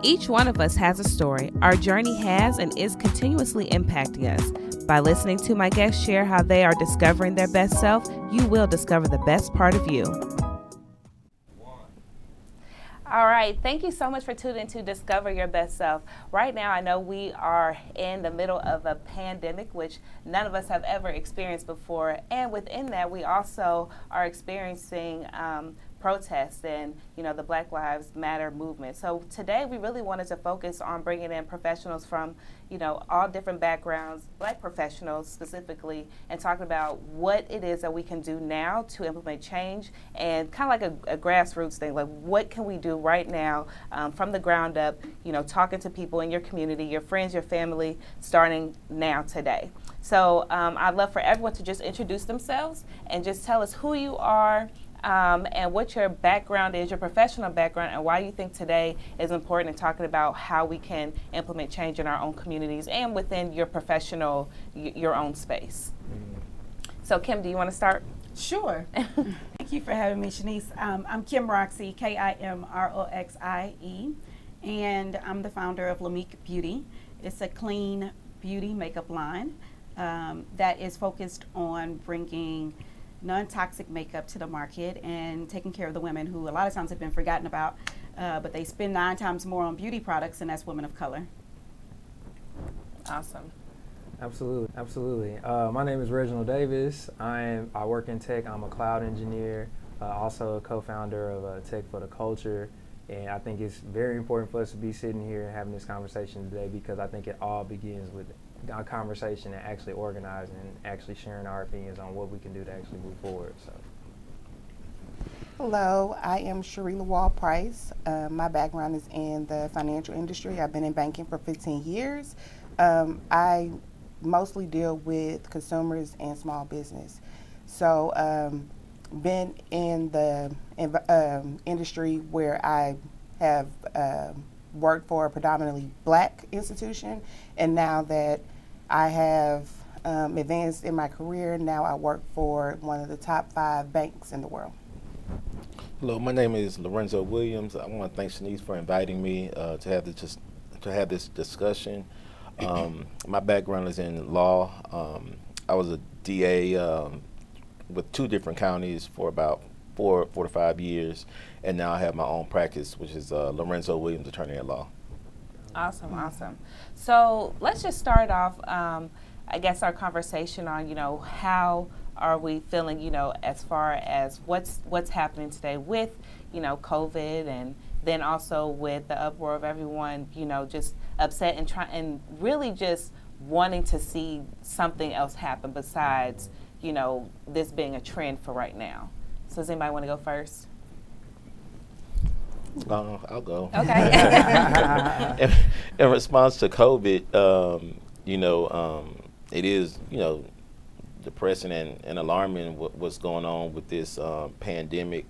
Each one of us has a story. Our journey has and is continuously impacting us. By listening to my guests share how they are discovering their best self, you will discover the best part of you. All right, thank you so much for tuning in to Discover Your Best Self. Right now, I know we are in the middle of a pandemic, which none of us have ever experienced before. And within that, we also are experiencing protests and, the Black Lives Matter movement. So today, we really wanted to focus on bringing in professionals from, all different backgrounds, Black professionals specifically, and talking about what it is that we can do now to implement change and kind of like a grassroots thing, like what can we do right now from the ground up, talking to people in your community, your friends, your family, starting now today. So I'd love for everyone to just introduce themselves and just tell us who you are, and what your background is, your professional background, and why you think today is important in talking about how we can implement change in our own communities and within your professional, your own space. So Kim, do you want to start? Sure. Thank you for having me, Shanice. I'm Kim Roxie, Kimroxie, and I'm the founder of Lamique Beauty. It's a clean beauty makeup line that is focused on bringing non-toxic makeup to the market and taking care of the women who a lot of times have been forgotten about, but they spend 9 times more on beauty products, and that's women of color. Awesome. Absolutely. My name is Reginald Davis. I work in tech. I'm a cloud engineer, also a co-founder of Tech for the Culture. And I think it's very important for us to be sitting here and having this conversation today, because I think it all begins with a conversation and actually organizing and actually sharing our opinions on what we can do to actually move forward. So. Hello, I am Sharila Wall Price. My background is in the financial industry. I've been in banking for 15 years. I mostly deal with consumers and small business. So been in the industry where I have worked for a predominantly Black institution, and now that I have advanced in my career, now I work for one of the top 5 banks in the world. Hello, my name is Lorenzo Williams. I want to thank Shanice for inviting me to have this discussion. My background is in law. I was a DA with 2 different counties for about 4 to 5 years, and now I have my own practice, which is Lorenzo Williams, attorney at law. Awesome. So let's just start off, I guess, our conversation on, how are we feeling, as far as what's happening today with, COVID, and then also with the uproar of everyone, just upset and really just wanting to see something else happen besides, this being a trend for right now. So does anybody want to go first? I'll go. Okay. In response to COVID, it is, depressing and alarming what's going on with this pandemic.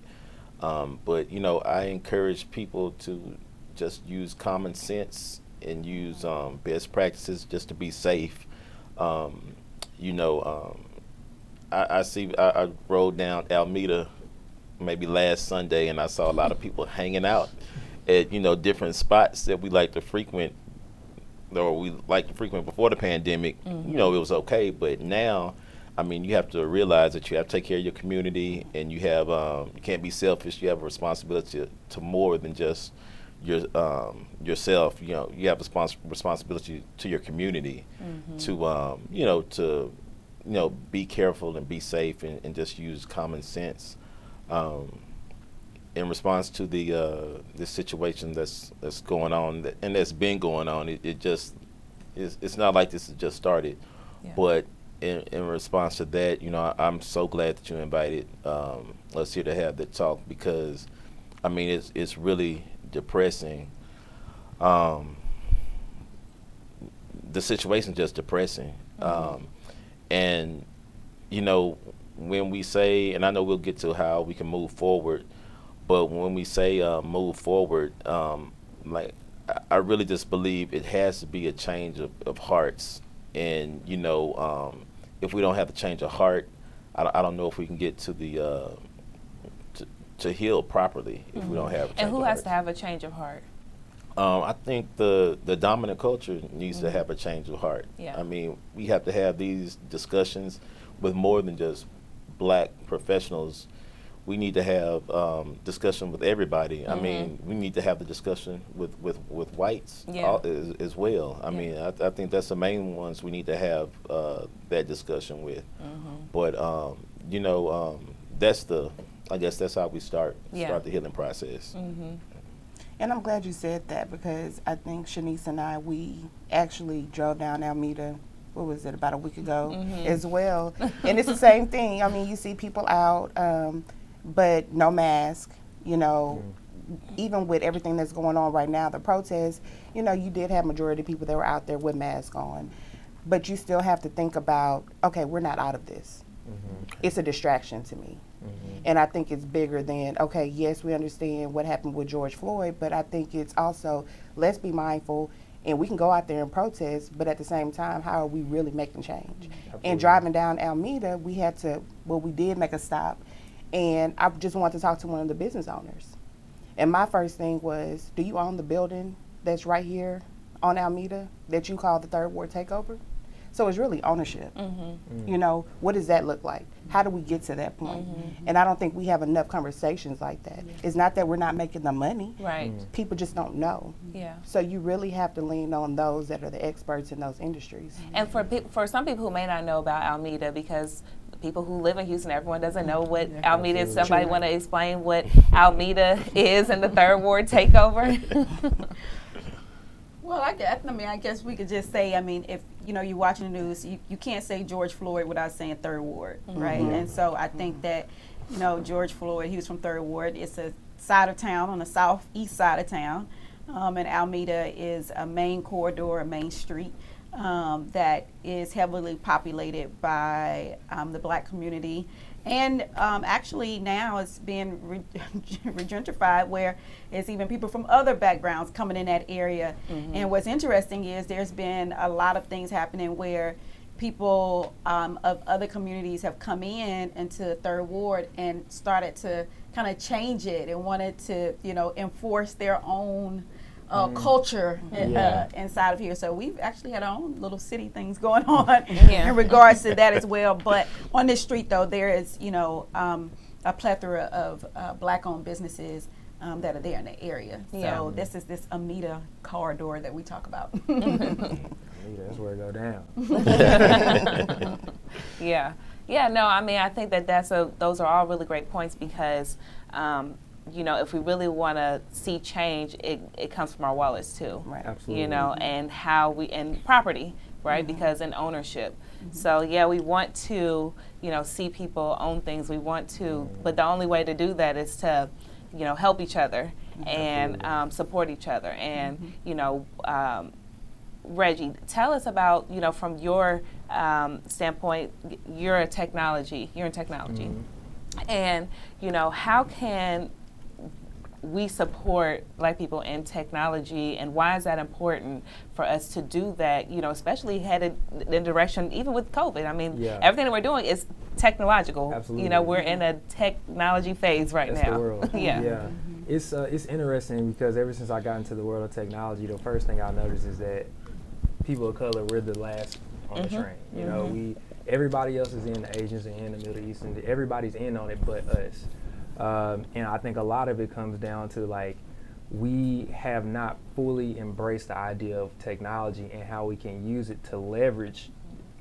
But, I encourage people to just use common sense and use best practices just to be safe. I rode down Alameda maybe last Sunday, and I saw a lot of people hanging out at, different spots that we like to frequent before the pandemic. Mm-hmm. It was okay, but now, you have to realize that you have to take care of your community, and you have you can't be selfish. You have a responsibility to more than just yourself. You have a responsibility to your community, mm-hmm. to be careful and be safe and just use common sense. In response to this situation that's going on and that's been going on, it's not like this has just started, yeah. But in response to that, I'm so glad that you invited us here to have that talk, because it's really depressing. The situation's just depressing. Mm-hmm. And when we say, and I know we'll get to how we can move forward, but when we say move forward, I really just believe it has to be a change of hearts. And if we don't have the change of heart, I don't know if we can get to the to heal properly if we don't have a change And who of has heart. to have a change of heart? I think the dominant culture needs to have a change of heart. Yeah. I mean, we have to have these discussions with more than just black professionals. We need to have discussion with everybody. I mean, we need to have the discussion with whites Yeah. as well. I Yeah. mean, I think that's the main ones we need to have that discussion with. But you know, I guess that's how we start Yeah. the healing process. And I'm glad you said that, because I think Shanice and I, we actually drove down Alameda, what was it, about a week ago as well. And it's the same thing. I mean, you see people out, but no mask, you know. Even with everything that's going on right now, the protests, you know, you did have majority of people that were out there with masks on. But you still have to think about, okay, we're not out of this. It's a distraction to me. And I think it's bigger than, okay, yes, we understand what happened with George Floyd, but I think it's also, let's be mindful, and we can go out there and protest, but at the same time, how are we really making change? And driving down Alameda, we did make a stop, and I just wanted to talk to one of the business owners. And my first thing was, do you own the building that's right here on Alameda that you call the Third Ward Takeover? So it's really ownership. You know, what does that look like? How do we get to that point? And I don't think we have enough conversations like that. It's not that we're not making the money. Right. People just don't know. Yeah. So you really have to lean on those that are the experts in those industries. And for some people who may not know about Alameda, because people who live in Houston, everyone doesn't know what Alameda is. Somebody want to explain what Alameda is and the Third Ward Takeover? Well, I guess we could just say, I mean, if, you know, you're watching the news, you can't say George Floyd without saying Third Ward, right? And so I think that, you know, George Floyd, he was from Third Ward. It's a side of town on the southeast side of town. And Alameda is a main corridor, a main street that is heavily populated by the black community. And actually now it's being regentrified, where it's even people from other backgrounds coming in that area. And what's interesting is there's been a lot of things happening where people of other communities have come into Third Ward and started to kind of change it and wanted to, you know, enforce their own culture inside of here. So we've actually had our own little city things going on in regards to that as well. But on this street, though, there is, you know, a plethora of black-owned businesses that are there in the area. So this is this Amita corridor that we talk about. That's where it go down. Yeah, no, I mean, I think that those are all really great points, because you know, if we really want to see change, it comes from our wallets too. Right. Absolutely. You know, and and property, right? Because in ownership. So yeah, we want to, you know, see people own things. We want to, but the only way to do that is to, you know, help each other and support each other. And you know, Reggie, tell us about, you know, from your standpoint, you're in technology, and you know, how can we support black people in technology, and why is that important for us to do that, you know, especially headed in direction, even with COVID? I mean, everything that we're doing is technological. Absolutely. You know, we're in a technology phase right That's now. the world. Yeah. It's interesting, because ever since I got into the world of technology, the first thing I noticed is that people of color, we're the last on the train. You know, everybody else is in, the Asians are in, the Middle East, and everybody's in on it but us. And I think a lot of it comes down to, like, we have not fully embraced the idea of technology and how we can use it to leverage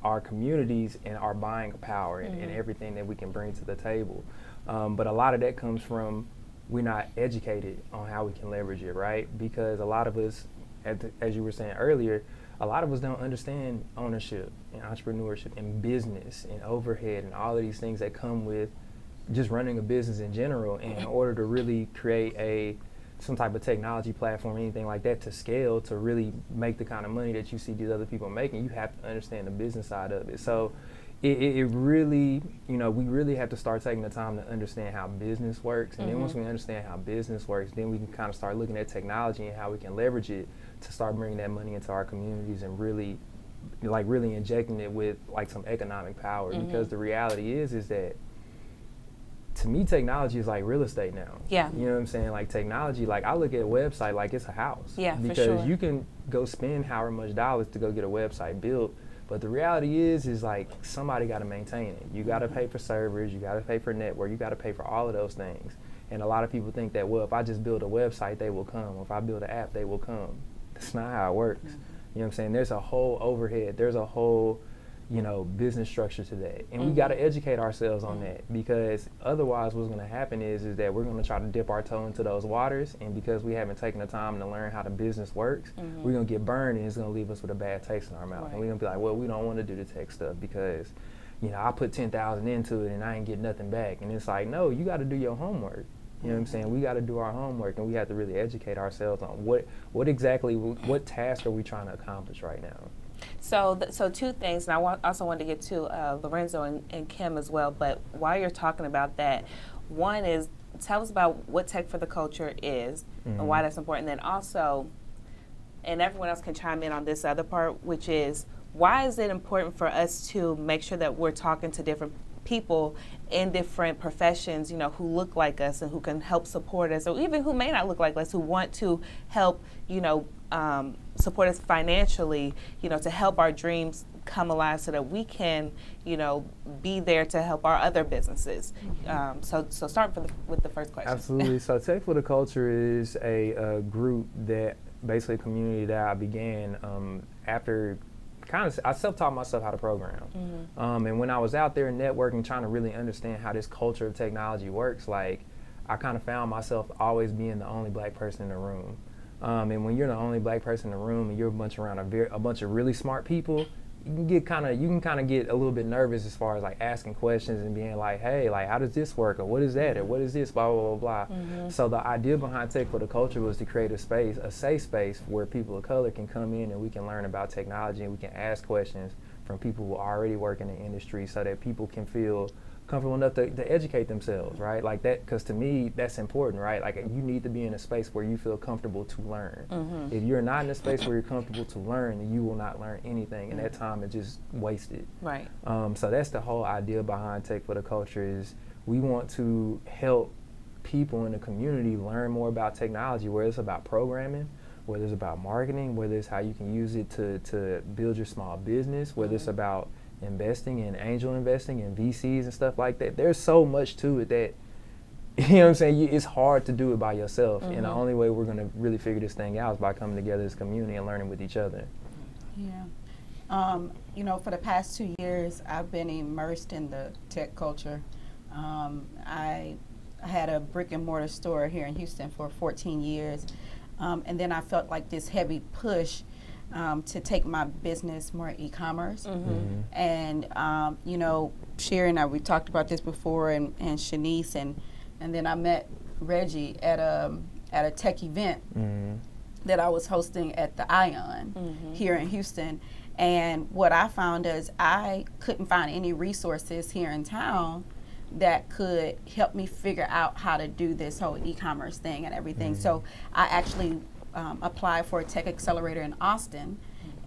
our communities and our buying power and everything that we can bring to the table. But a lot of that comes from, we're not educated on how we can leverage it, right? Because a lot of us, as you were saying earlier, a lot of us don't understand ownership and entrepreneurship and business and overhead and all of these things that come with just running a business in general. And in order to really create some type of technology platform or anything like that to scale, to really make the kind of money that you see these other people making, you have to understand the business side of it. So it really, you know, we really have to start taking the time to understand how business works. And then once we understand how business works, then we can kind of start looking at technology and how we can leverage it to start bringing that money into our communities and really injecting it with, like, some economic power. Because the reality is that to me, technology is like real estate now. Yeah. You know what I'm saying? Like technology, like I look at a website like it's a house. Yeah, for because sure. you can go spend however much dollars to go get a website built, but the reality is like somebody got to maintain it. You got to pay for servers, you got to pay for network, you got to pay for all of those things. And a lot of people think that, well, if I just build a website, they will come. If I build an app, they will come. That's not how it works. You know what I'm saying? There's a whole overhead. There's a whole, business structure to that. And we got to educate ourselves on that, because otherwise what's going to happen is that we're going to try to dip our toe into those waters, and because we haven't taken the time to learn how the business works, we're going to get burned, and it's going to leave us with a bad taste in our mouth. And we're going to be like, well, we don't want to do the tech stuff because, I put 10,000 into it and I ain't get nothing back. And it's like, no, you got to do your homework. You know what I'm saying? We got to do our homework, and we have to really educate ourselves on what task are we trying to accomplish right now. So two things, and I also wanted to get to Lorenzo and Kim as well, but while you're talking about that, one is tell us about what Tech for the Culture is and why that's important. And then also, and everyone else can chime in on this other part, which is why is it important for us to make sure that we're talking to different people in different professions, who look like us and who can help support us, or even who may not look like us, who want to help, support us financially, to help our dreams come alive so that we can, be there to help our other businesses. So start with the first question. Absolutely. So Tech for the Culture is a group that basically a community that I began after I self-taught myself how to program. And when I was out there networking, trying to really understand how this culture of technology works, like I kind of found myself always being the only black person in the room. And when you're the only black person in the room and you're around a bunch of really smart people, you can kind of get a little bit nervous as far as like asking questions and being like, hey, like how does this work, or what is that, or what is this, blah blah blah blah. So the idea behind Tech for the Culture was to create a safe space where people of color can come in and we can learn about technology, and we can ask questions from people who already work in the industry, so that people can feel comfortable enough to educate themselves, right? Like that, because to me, that's important, right? Like you need to be in a space where you feel comfortable to learn. If you're not in a space where you're comfortable to learn, then you will not learn anything, and that time is just wasted. Right. So that's the whole idea behind Tech for the Culture is we want to help people in the community learn more about technology, whether it's about programming, whether it's about marketing, whether it's how you can use it to build your small business, whether it's about investing in angel investing and VCs and stuff like that. There's so much to it that, you know what I'm saying, it's hard to do it by yourself. And the only way we're going to really figure this thing out is by coming together as a community and learning with each other. Yeah. For the past 2 years, I've been immersed in the tech culture. I had a brick and mortar store here in Houston for 14 years. And then I felt like this heavy push to take my business more e-commerce. And, Sherry and I, we talked about this before, and Shanice, and then I met Reggie at a tech event that I was hosting at the Ion here in Houston. And what I found is I couldn't find any resources here in town that could help me figure out how to do this whole e-commerce thing and everything. So I actually applied for a tech accelerator in Austin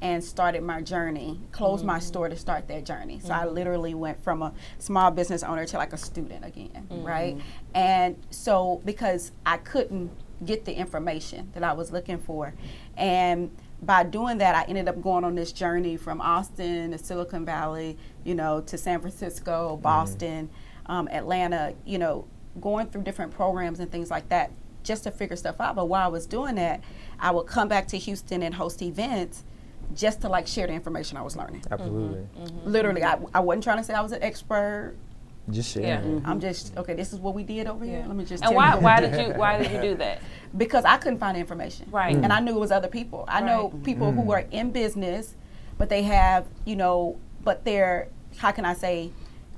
and started my journey, closed my store to start that journey. So I literally went from a small business owner to like a student again, right? And so because I couldn't get the information that I was looking for, and by doing that, I ended up going on this journey from Austin to Silicon Valley, to San Francisco, Boston, Atlanta, going through different programs and things like that just to figure stuff out. But while I was doing that, I would come back to Houston and host events just to like share the information I was learning. Absolutely. Literally, I wasn't trying to say I was an expert. Just sharing. I'm just, okay, this is what we did over here. Let me just And tell you. why did you do that? Because I couldn't find the information. Right. And I knew it was other people. I know people who are in business, but they have, but they're, how can I say,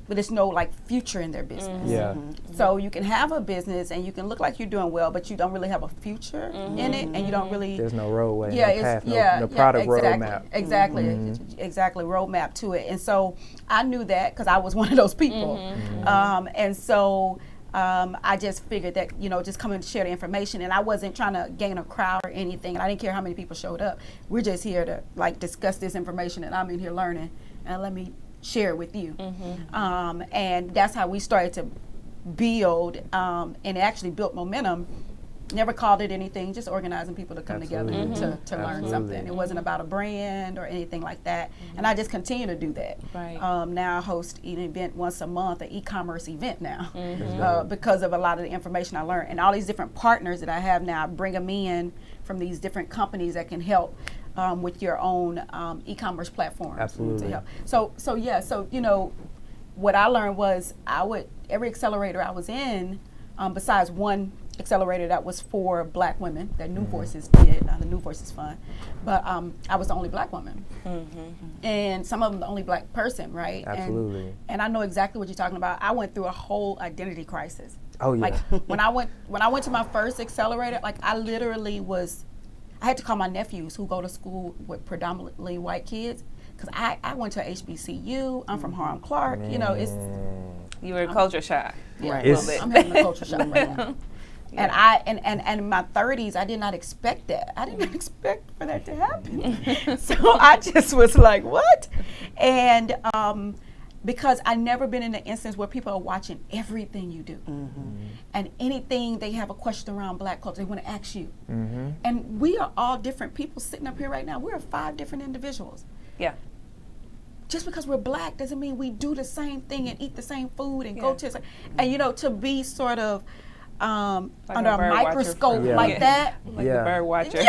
but there's no like future in their business. Yeah. So you can have a business and you can look like you're doing well, but you don't really have a future in it, and you don't really. There's no roadway, yeah, no path, yeah, no product exactly, roadmap. Exactly, roadmap to it. And so I knew that because I was one of those people. And so I just figured that, just come and share the information, and I wasn't trying to gain a crowd or anything, and I didn't care how many people showed up. We're just here to like discuss this information, and I'm in here learning, and let me share it with you. And that's how we started to build, and it actually built momentum. Never called it anything, just organizing people to come together to learn something. It wasn't about a brand or anything like that. And I just continue to do that. Right. Now I host an event once a month, an e-commerce event now, because of a lot of the information I learned. And all these different partners that I have now, I bring them in from these different companies that can help with your own e-commerce platforms. Absolutely. To help. So you know, what I learned was every accelerator I was in, besides one accelerator that was for Black women that New Voices did, the New Voices Fund, but I was the only Black woman, and some of them the only Black person, right? Absolutely. And I know exactly what you're talking about. I went through a whole identity crisis. Oh yeah. Like when I went to my first accelerator, like I literally I had to call my nephews who go to school with predominantly white kids, because I went to HBCU. I'm from Harlem Clark. You know, it's You were culture shock. yeah, a little bit. I'm having a culture shock right now. And in my 30s, I did not expect that. I did not expect for that to happen. So I just was like, what? And because I never been in an instance where people are watching everything you do. And anything they have a question around Black culture, they want to ask you. And we are all different people sitting up here right now. We're 5 different individuals. Yeah. Just because we're Black doesn't mean we do the same thing and eat the same food and go to the same, and you know, to be sort of under a microscope like that. Like the bird watcher.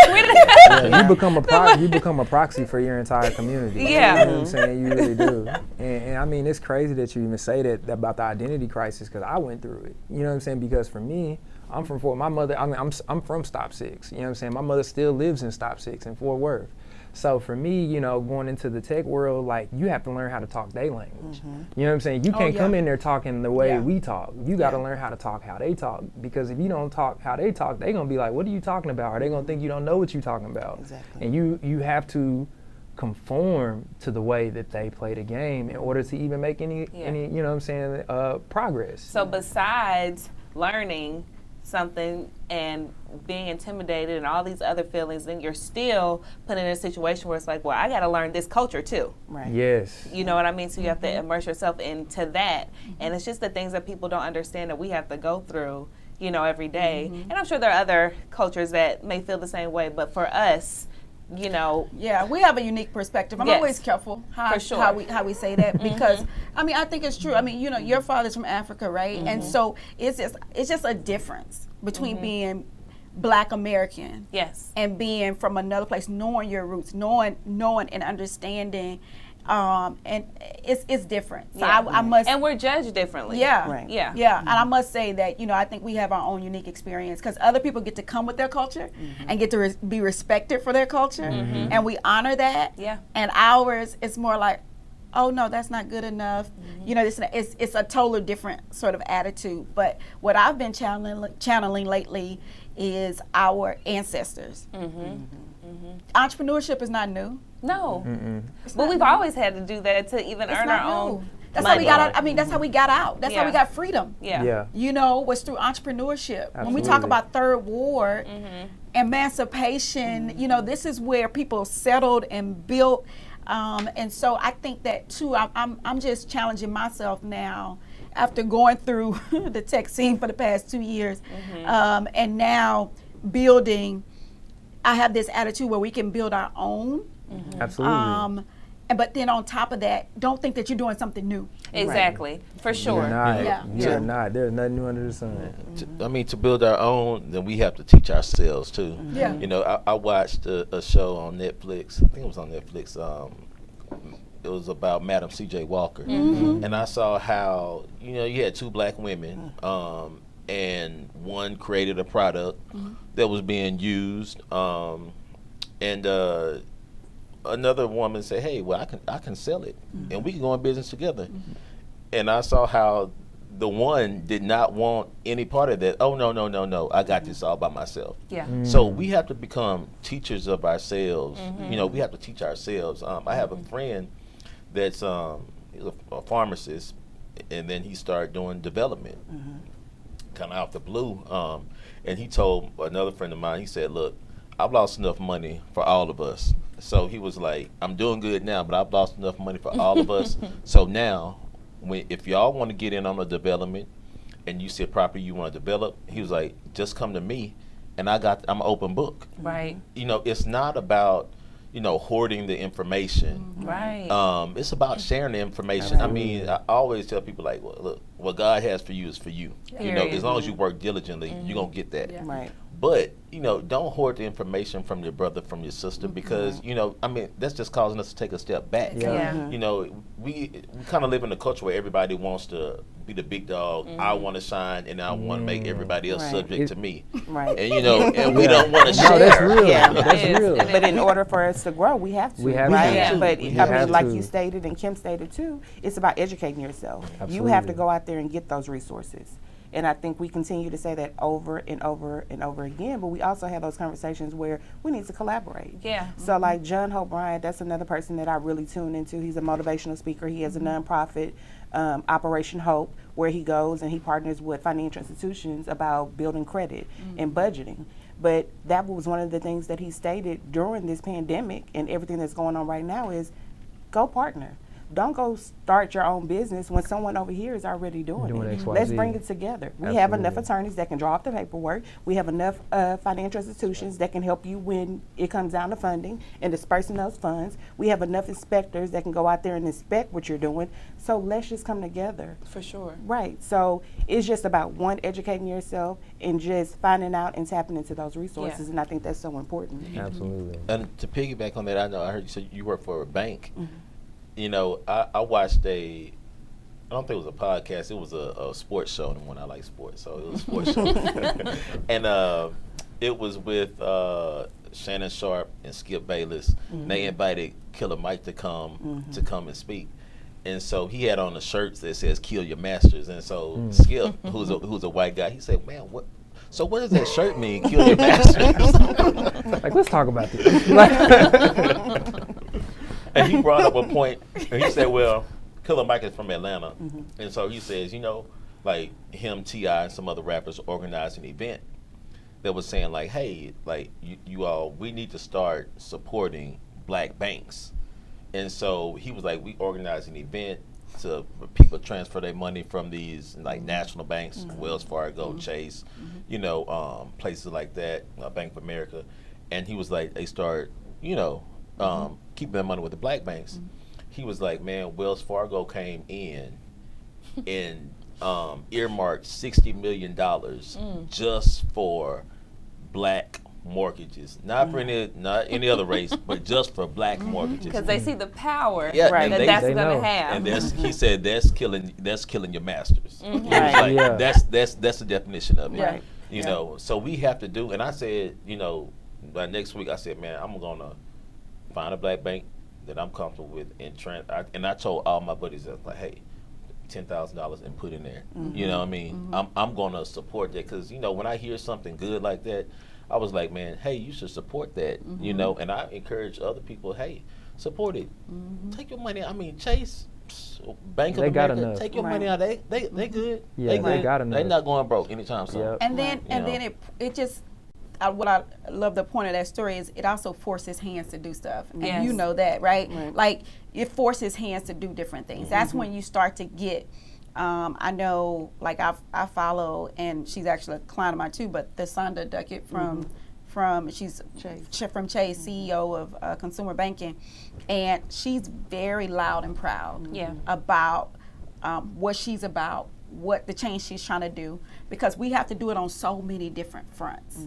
You become a proxy for your entire community. Yeah. You know what I'm saying? You really do. And I mean, it's crazy that you even say that about the identity crisis, because I went through it. You know what I'm saying? Because for me, I'm from Fort. My mother. I mean, I'm from Stop 6. You know what I'm saying? My mother still lives in Stop 6 in Fort Worth. So for me, you know, going into the tech world, like, you have to learn how to talk their language. You know what I'm saying? You can't come in there talking the way we talk. You got to learn how to talk how they talk, because if you don't talk how they talk, they're going to be like, what are you talking about? Or they're going to think you don't know what you're talking about. Exactly. And you have to conform to the way that they play the game in order to even make any you know what I'm saying, progress. So besides learning something and being intimidated and all these other feelings, then you're still put in a situation where it's like, well, I got to learn this culture too. Right. Yes. You know what I mean? So you have to immerse yourself into that. And it's just the things that people don't understand that we have to go through, you know, every day. And I'm sure there are other cultures that may feel the same way, but for us, you know. Yeah, we have a unique perspective. I'm always careful how we say that, because I mean, I think it's true. I mean, you know, your father's from Africa, right? And so it's just a difference between being Black American, and being from another place, knowing your roots, knowing and understanding, and it's different. So I must, and we're judged differently. And I must say that, you know, I think we have our own unique experience, because other people get to come with their culture and get to be respected for their culture, and we honor that. And ours, it's more like, oh no, that's not good enough. You know, it's a totally different sort of attitude. But what I've been channeling lately is our ancestors. Entrepreneurship is not new. No. But we've always had to do that to even earn our own. That's how we got out. I mean, that's how we got out. That's how we got freedom. You know, was through entrepreneurship. Absolutely. When we talk about Third Ward, emancipation, you know, this is where people settled and built. And so I think that too, I'm just challenging myself now after going through the tech scene for the past 2 years, and now building. I have this attitude where we can build our own. Absolutely. But then on top of that, don't think that you're doing something new. Exactly, for sure. You're not. There's nothing new under the sun. I mean, to build our own, then we have to teach ourselves too. You know, I watched a show on Netflix. I think it was on Netflix. It was about Madam C.J. Walker, and I saw how, you know, you had 2 Black women, and one created a product that was being used, and another woman said, hey, well, I can sell it, and we can go in business together. And I saw how the one did not want any part of that. Oh, no, I got this all by myself. So we have to become teachers of ourselves. You know, we have to teach ourselves. I have a friend that's he's a pharmacist, and then he started doing development, kind of out the blue. And he told another friend of mine, he said, look, I've lost enough money for all of us. So he was like, I'm doing good now, but I've lost enough money for all of us. So now, if y'all want to get in on the development, and you see a property you want to develop, he was like, just come to me, and I'm an open book. Right. You know, it's not about, you know, hoarding the information. Right. It's about sharing the information. I mean, I always tell people, like, well, look, what God has for you is for you. You know, Period. as long as you work diligently, you're going to get that. Yeah. Right. But, you know, don't hoard the information from your brother, from your sister, because, you know, I mean, that's just causing us to take a step back. Yeah. You know, we kind of live in a culture where everybody wants to be the big dog. I want to shine, and I want to make everybody else Right. subject to me. Right. And, you know, and we don't want to share. No, that's real. Yeah. That's It is. real. It is. But in order for us to grow, we have to. We have right? to. Yeah. But We I have mean, like to. you stated and Kim stated too, it's about educating yourself. You Absolutely. have to go out there and get those resources. And I think we continue to say that over and over and over again, but we also have those conversations where we need to collaborate. Yeah. So like John Hope Bryant, that's another person that I really tune into. He's a motivational speaker. He has a nonprofit, Operation Hope, where he goes and he partners with financial institutions about building credit and budgeting. But that was one of the things that he stated during this pandemic and everything that's going on right now is go partner. Don't go start your own business when someone over here is already doing Doing it. X, Y, Let's Z. bring it together. We have enough Absolutely. attorneys that can draw up the paperwork. We have enough financial institutions that can help you when it comes down to funding and dispersing those funds. We have enough inspectors that can go out there and inspect what you're doing. So let's just come together. For sure. Right. So it's just about one, educating yourself and just finding out and tapping into those resources. Yeah. And I think that's so important. Absolutely. And to piggyback on that, I know I heard you say you work for a bank. You know, I watched I don't think it was a podcast. It was a sports show, and when I like sports, so it was a sports show. And it was with Shannon Sharp and Skip Bayless. And they invited Killer Mike to come and speak. And so he had on the shirts that says "Kill Your Masters." And so Skip, who's a white guy, he said, "Man, what? So what does that shirt mean? Kill your masters?" Like, let's talk about this. And he brought up a point, and he said, well, Killer Mike is from Atlanta. And so he says, you know, like him, T.I., and some other rappers organized an event that was saying, like, hey, like, you all, we need to start supporting black banks. And so he was like, we organized an event to for people transfer their money from these, like, national banks, Wells Fargo, Chase, you know, places like that, Bank of America. And he was like, they start, you know, keeping their money with the black banks. He was like, man, Wells Fargo came in and earmarked $60 million just for black mortgages, not for any other race, but just for black mortgages. Because they see the power Yeah, Right. and that they- that's they going know. to have. And he said that's killing your masters. He was Right. like, Yeah. that's the definition of it. Right. You know, so we have to do. And I said, you know, by next week, I said, man, I'm gonna find a black bank that I'm comfortable with, and I told all my buddies, I was like, hey, $10,000 and put in there. You know what I mean? I'm gonna support that, because, you know, when I hear something good like that, I was like, man, hey, you should support that. You know, and I encourage other people, hey, support it. Take your money. I mean, Chase, Bank of They got America, enough. take your Right. money out. They good. Yeah, they got enough. They not going broke anytime soon. Yep. And then Right. it just what I love the point of that story is it also forces hands to do stuff, and Yes. you know that, right? Right. Like it forces hands to do different things. That's when you start to get. I know, like I follow, and she's actually a client of mine too. But the Sonda Duckett from she's from Chase, CEO of Consumer Banking, and she's very loud and proud Yeah. about what she's about, what the change she's trying to do, because we have to do it on so many different fronts.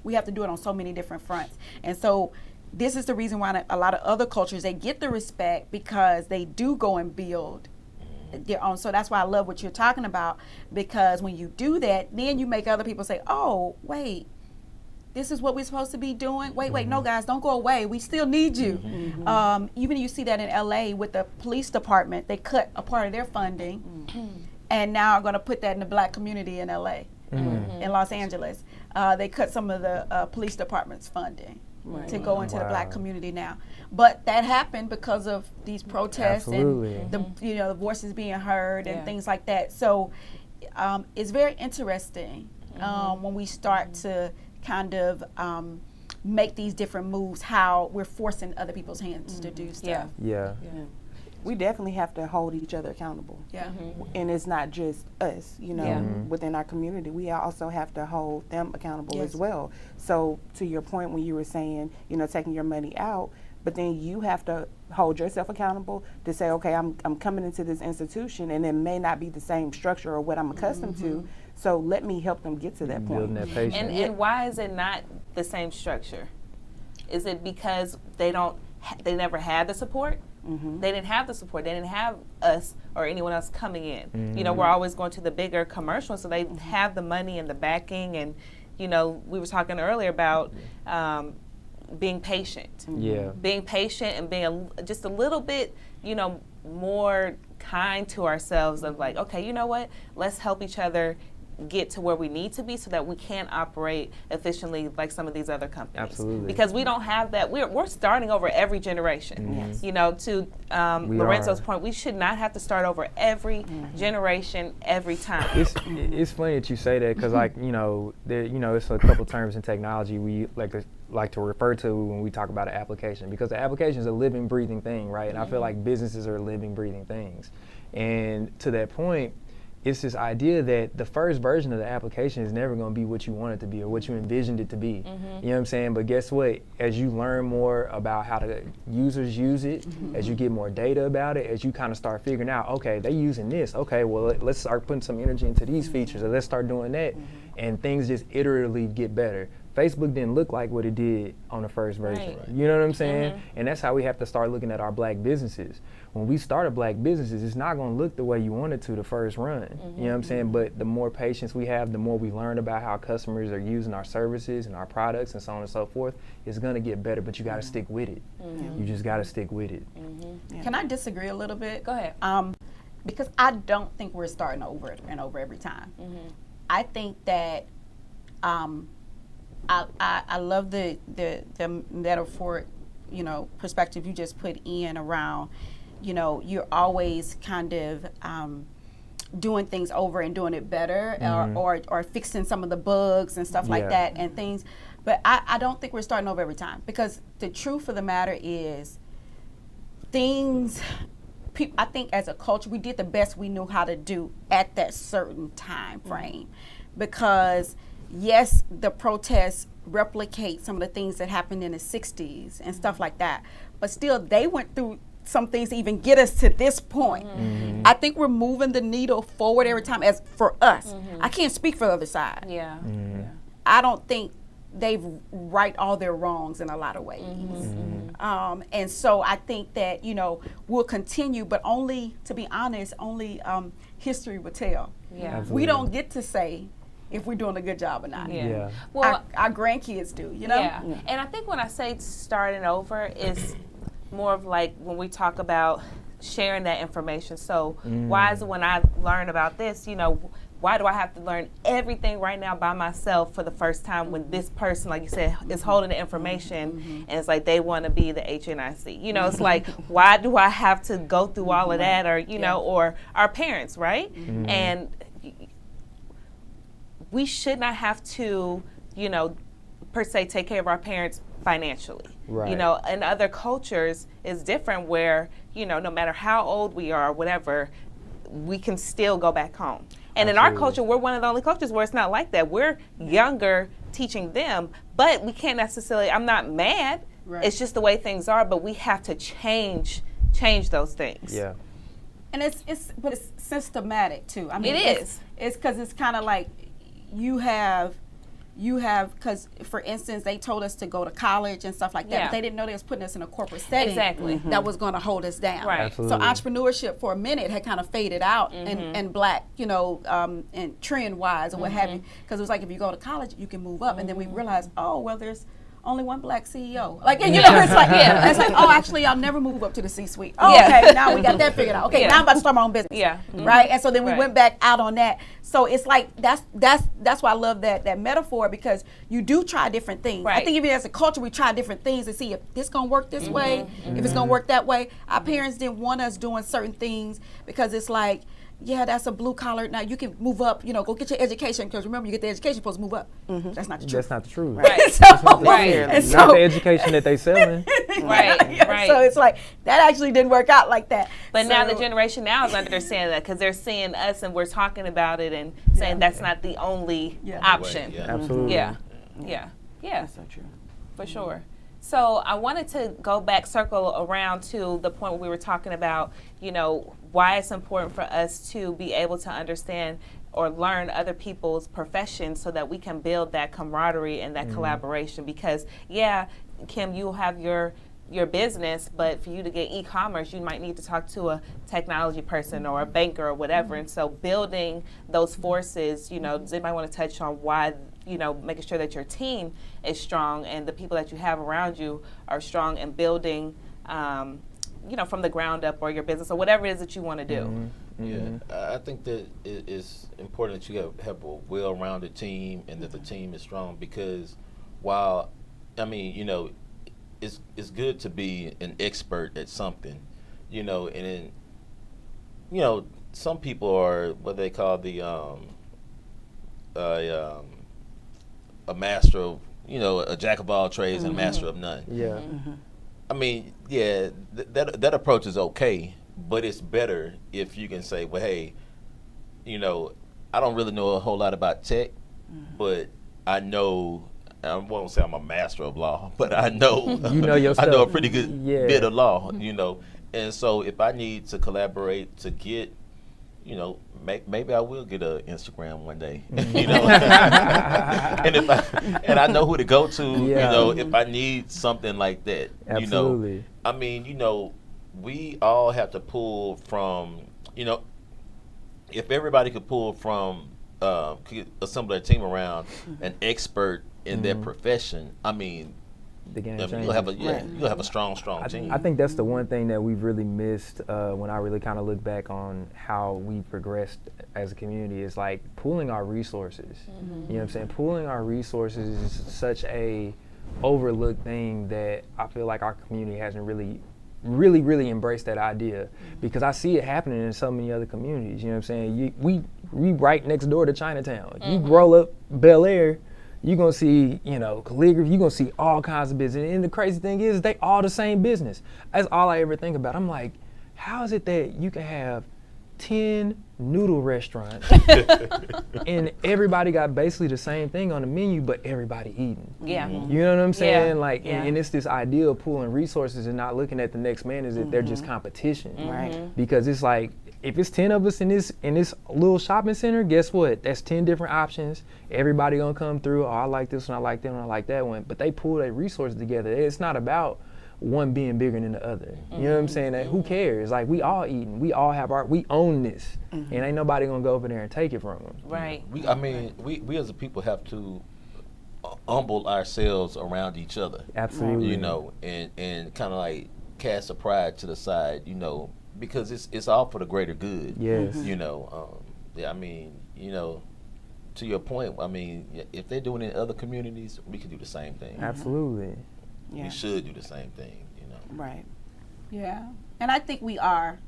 We have to do it on so many different fronts. And so this is the reason why a lot of other cultures, they get the respect because they do go and build their own. So that's why I love what you're talking about, because when you do that, then you make other people say, oh, wait, this is what we're supposed to be doing. Wait, no, guys, don't go away. We still need you. Even you see that in LA with the police department, they cut a part of their funding and now are going to put that in the black community in LA, in Los Angeles. They cut some of the police department's funding to go into the black Wow. community now. But that happened because of these protests Absolutely. and the voices being heard and Yeah. things like that. So it's very interesting when we start to kind of make these different moves, how we're forcing other people's hands to do stuff. Yeah. Yeah. we definitely have to hold each other accountable. Yeah. And it's not just us, you know, Yeah. within our community. We also have to hold them accountable Yes. as well. So to your point when you were saying, you know, taking your money out, but then you have to hold yourself accountable to say, okay, I'm coming into this institution and it may not be the same structure or what I'm accustomed to. So let me help them get to that Building point. that patience. And why is it not the same structure? Is it because they never had the support? They didn't have the support. They didn't have us or anyone else coming in. You know, we're always going to the bigger commercials, so they have the money and the backing. And, you know, we were talking earlier about being patient. Yeah. Being patient and being just a little bit, you know, more kind to ourselves of like, okay, you know what? Let's help each other get to where we need to be so that we can operate efficiently like some of these other companies. Absolutely. Because we don't have that. We're starting over every generation. Yes. You know, to We Lorenzo's are. point, we should not have to start over every generation every time. It's funny that you say that because, like, you know, it's a couple terms in technology we like to refer to when we talk about an application, because the application is a living, breathing thing, right? And I feel like businesses are living, breathing things. And to that point, it's this idea that the first version of the application is never going to be what you want it to be or what you envisioned it to be. You know what I'm saying? But guess what? As you learn more about how the users use it, as you get more data about it, as you kind of start figuring out, okay, they're using this. Okay, well, let's start putting some energy into these features, or let's start doing that. And things just iteratively get better. Facebook didn't look like what it did on the first version. Right. You know what I'm saying? And that's how we have to start looking at our black businesses. When we started black businesses, it's not going to look the way you want it to the first run. You know what I'm saying? But the more patience we have, the more we learn about how customers are using our services and our products and so on and so forth, it's going to get better, but you got to stick with it. You just got to stick with it. Can I disagree a little bit? Go ahead. Because I don't think we're starting over and over every time. I think that I love the metaphoric, you know, perspective you just put in around, you know, you're always kind of doing things over and doing it better, or fixing some of the bugs and stuff like that and things. But I don't think we're starting over every time, because the truth of the matter is things, I think as a culture, we did the best we knew how to do at that certain time frame. Because yes, the protests replicate some of the things that happened in the 60s and stuff like that. But still, they went through some things to even get us to this point. I think we're moving the needle forward every time, as for us. I can't speak for the other side. Yeah. I don't think they've right all their wrongs in a lot of ways. And so I think that, you know, we'll continue, but only, to be honest, only history will tell. Yeah. Absolutely. We don't get to say if we're doing a good job or not. Yeah. Well, Our grandkids do, you know? yeah. And I think when I say starting over, it's more of like when we talk about sharing that information. So why is it when I learn about this, you know, why do I have to learn everything right now by myself for the first time when this person, like you said, is holding the information and it's like they want to be the HNIC? You know, it's like, why do I have to go through all of that? Or, you know, or our parents, right? And we should not have to, you know, per se take care of our parents financially. Right. You know, in other cultures it's different where, you know, no matter how old we are, whatever, we can still go back home. And in our culture, we're one of the only cultures where it's not like that. We're younger teaching them, but we can't necessarily, I'm not mad. Right. It's just the way things are, but we have to change those things. Yeah. And it's systematic too. I mean, It is. It's because it's kind of like you have, because for instance, they told us to go to college and stuff like that, Yeah. but they didn't know they was putting us in a corporate setting Exactly. that was going to hold us down. Right. Absolutely. So entrepreneurship for a minute had kind of faded out in black, you know, and trend wise or what have you, because it was like if you go to college, you can move up, and then we realized, oh well, there's only one black CEO. Like, you know, it's like, it's like, oh, actually, I'll never move up to the C-suite. Oh, Yeah. okay, now we got that figured out. Okay, now I'm about to start my own business. Yeah. Right? And so then we Right. went back out on that. So it's like, that's why I love that metaphor, because you do try different things. I Right. think even as a culture, we try different things to see if this going to work this way, if it's going to work that way. Our parents didn't want us doing certain things because it's like, yeah, that's a blue collar. Now you can move up, you know, go get your education, because remember, you get the education, you're supposed to move up. That's not the truth. That's not the truth. Right. So, Right. and Not so, the education that they selling. Right, right. So it's like, that actually didn't work out like that. But now the So- generation now is understanding that because they're seeing us and we're talking about it and saying that's not the only option. Yeah. Absolutely. Yeah, yeah, yeah, That's so true. for sure. So I wanted to go back, circle around to the point where we were talking about, you know, why it's important for us to be able to understand or learn other people's professions so that we can build that camaraderie and that collaboration. Because, yeah, Kim, you'll have your business, but for you to get e-commerce, you might need to talk to a technology person or a banker or whatever. And so building those forces, you know, does anybody want to touch on why, you know, making sure that your team is strong and the people that you have around you are strong and building, you know, from the ground up, or your business or whatever it is that you want to do? Yeah, I think that it's important that you have a well-rounded team and that the team is strong, because while, I mean, you know, it's good to be an expert at something, you know, and then, you know, some people are what they call a master of, you know, a jack of all trades and a master of none. Yeah. I mean, yeah, that approach is okay, but it's better if you can say, well, hey, you know, I don't really know a whole lot about tech, but I know, I won't say I'm a master of law, but I know, You know your I know a stuff. pretty good Yeah. bit of law, you know. And so if I need to collaborate to get, you know, maybe I will get an Instagram one day, you know. and I know who to go to, Yeah. you know, if I need something like that, you know. Absolutely. I mean, you know, we all have to pull from, you know, if everybody could pull from, could assemble their team around an expert in their profession, I mean, The game you'll changes. have you'll have a strong team. I think that's the one thing that we've really missed when I really kind of look back on how we progressed as a community is like pooling our resources. You know what I'm saying? Pooling our resources is such a overlooked thing that I feel like our community hasn't really embraced that idea, because I see it happening in so many other communities. You know what I'm saying? We right next door to Chinatown. You roll up Bel Air, you're going to see, you know, calligraphy, you're going to see all kinds of business. And the crazy thing is, they all the same business. That's all I ever think about. I'm like, how is it that you can have 10 noodle restaurants and everybody got basically the same thing on the menu, but everybody eating? Yeah. You know what I'm saying? Yeah. Like, Yeah. and it's this idea of pooling resources and not looking at the next man as if they're just competition. Right. Because it's like, if it's 10 of us in this little shopping center, guess what? That's 10 different options. Everybody gonna come through. Oh, I like this one, I like that one, I like that one. But they pull their resources together. It's not about one being bigger than the other. You know what I'm saying? That who cares? Like, we all eating. We all have we own this. And ain't nobody gonna go over there and take it from them. Right. We as a people have to humble ourselves around each other. Absolutely. You know, and kind of like cast the pride to the side, you know, because it's all for the greater good. Yes. You know, I mean, you know, to your point, I mean, if they're doing it in other communities, we can do the same thing. Absolutely. Yeah. We should do the same thing, you know. Right. Yeah. And I think we are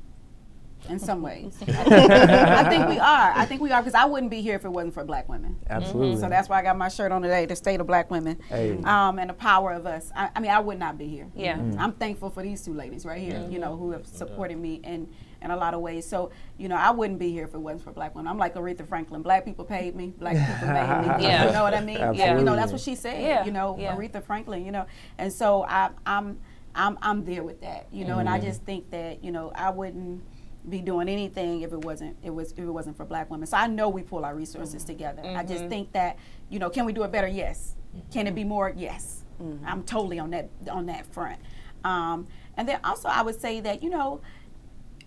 in some ways. I think we are. I think we are, because I wouldn't be here if it wasn't for Black women. Absolutely. So that's why I got my shirt on today, the state of Black women, Hey. and the power of us. I mean, I would not be here. Yeah. I'm thankful for these two ladies right here, you know, who have supported me in a lot of ways. So, you know, I wouldn't be here if it wasn't for Black women. I'm like Aretha Franklin. Black people paid me. Black people made me. Yeah. You know what I mean? Absolutely. You know, that's what she said. Yeah. You know, Yeah. Aretha Franklin. You know, and so I'm there with that. You know, and I just think that, you know, I wouldn't be doing anything if it wasn't for Black women. So I know we pull our resources together. I just think that, you know, can we do it better? Yes. Can it be more? Yes. I'm totally on that front. And then also I would say that, you know,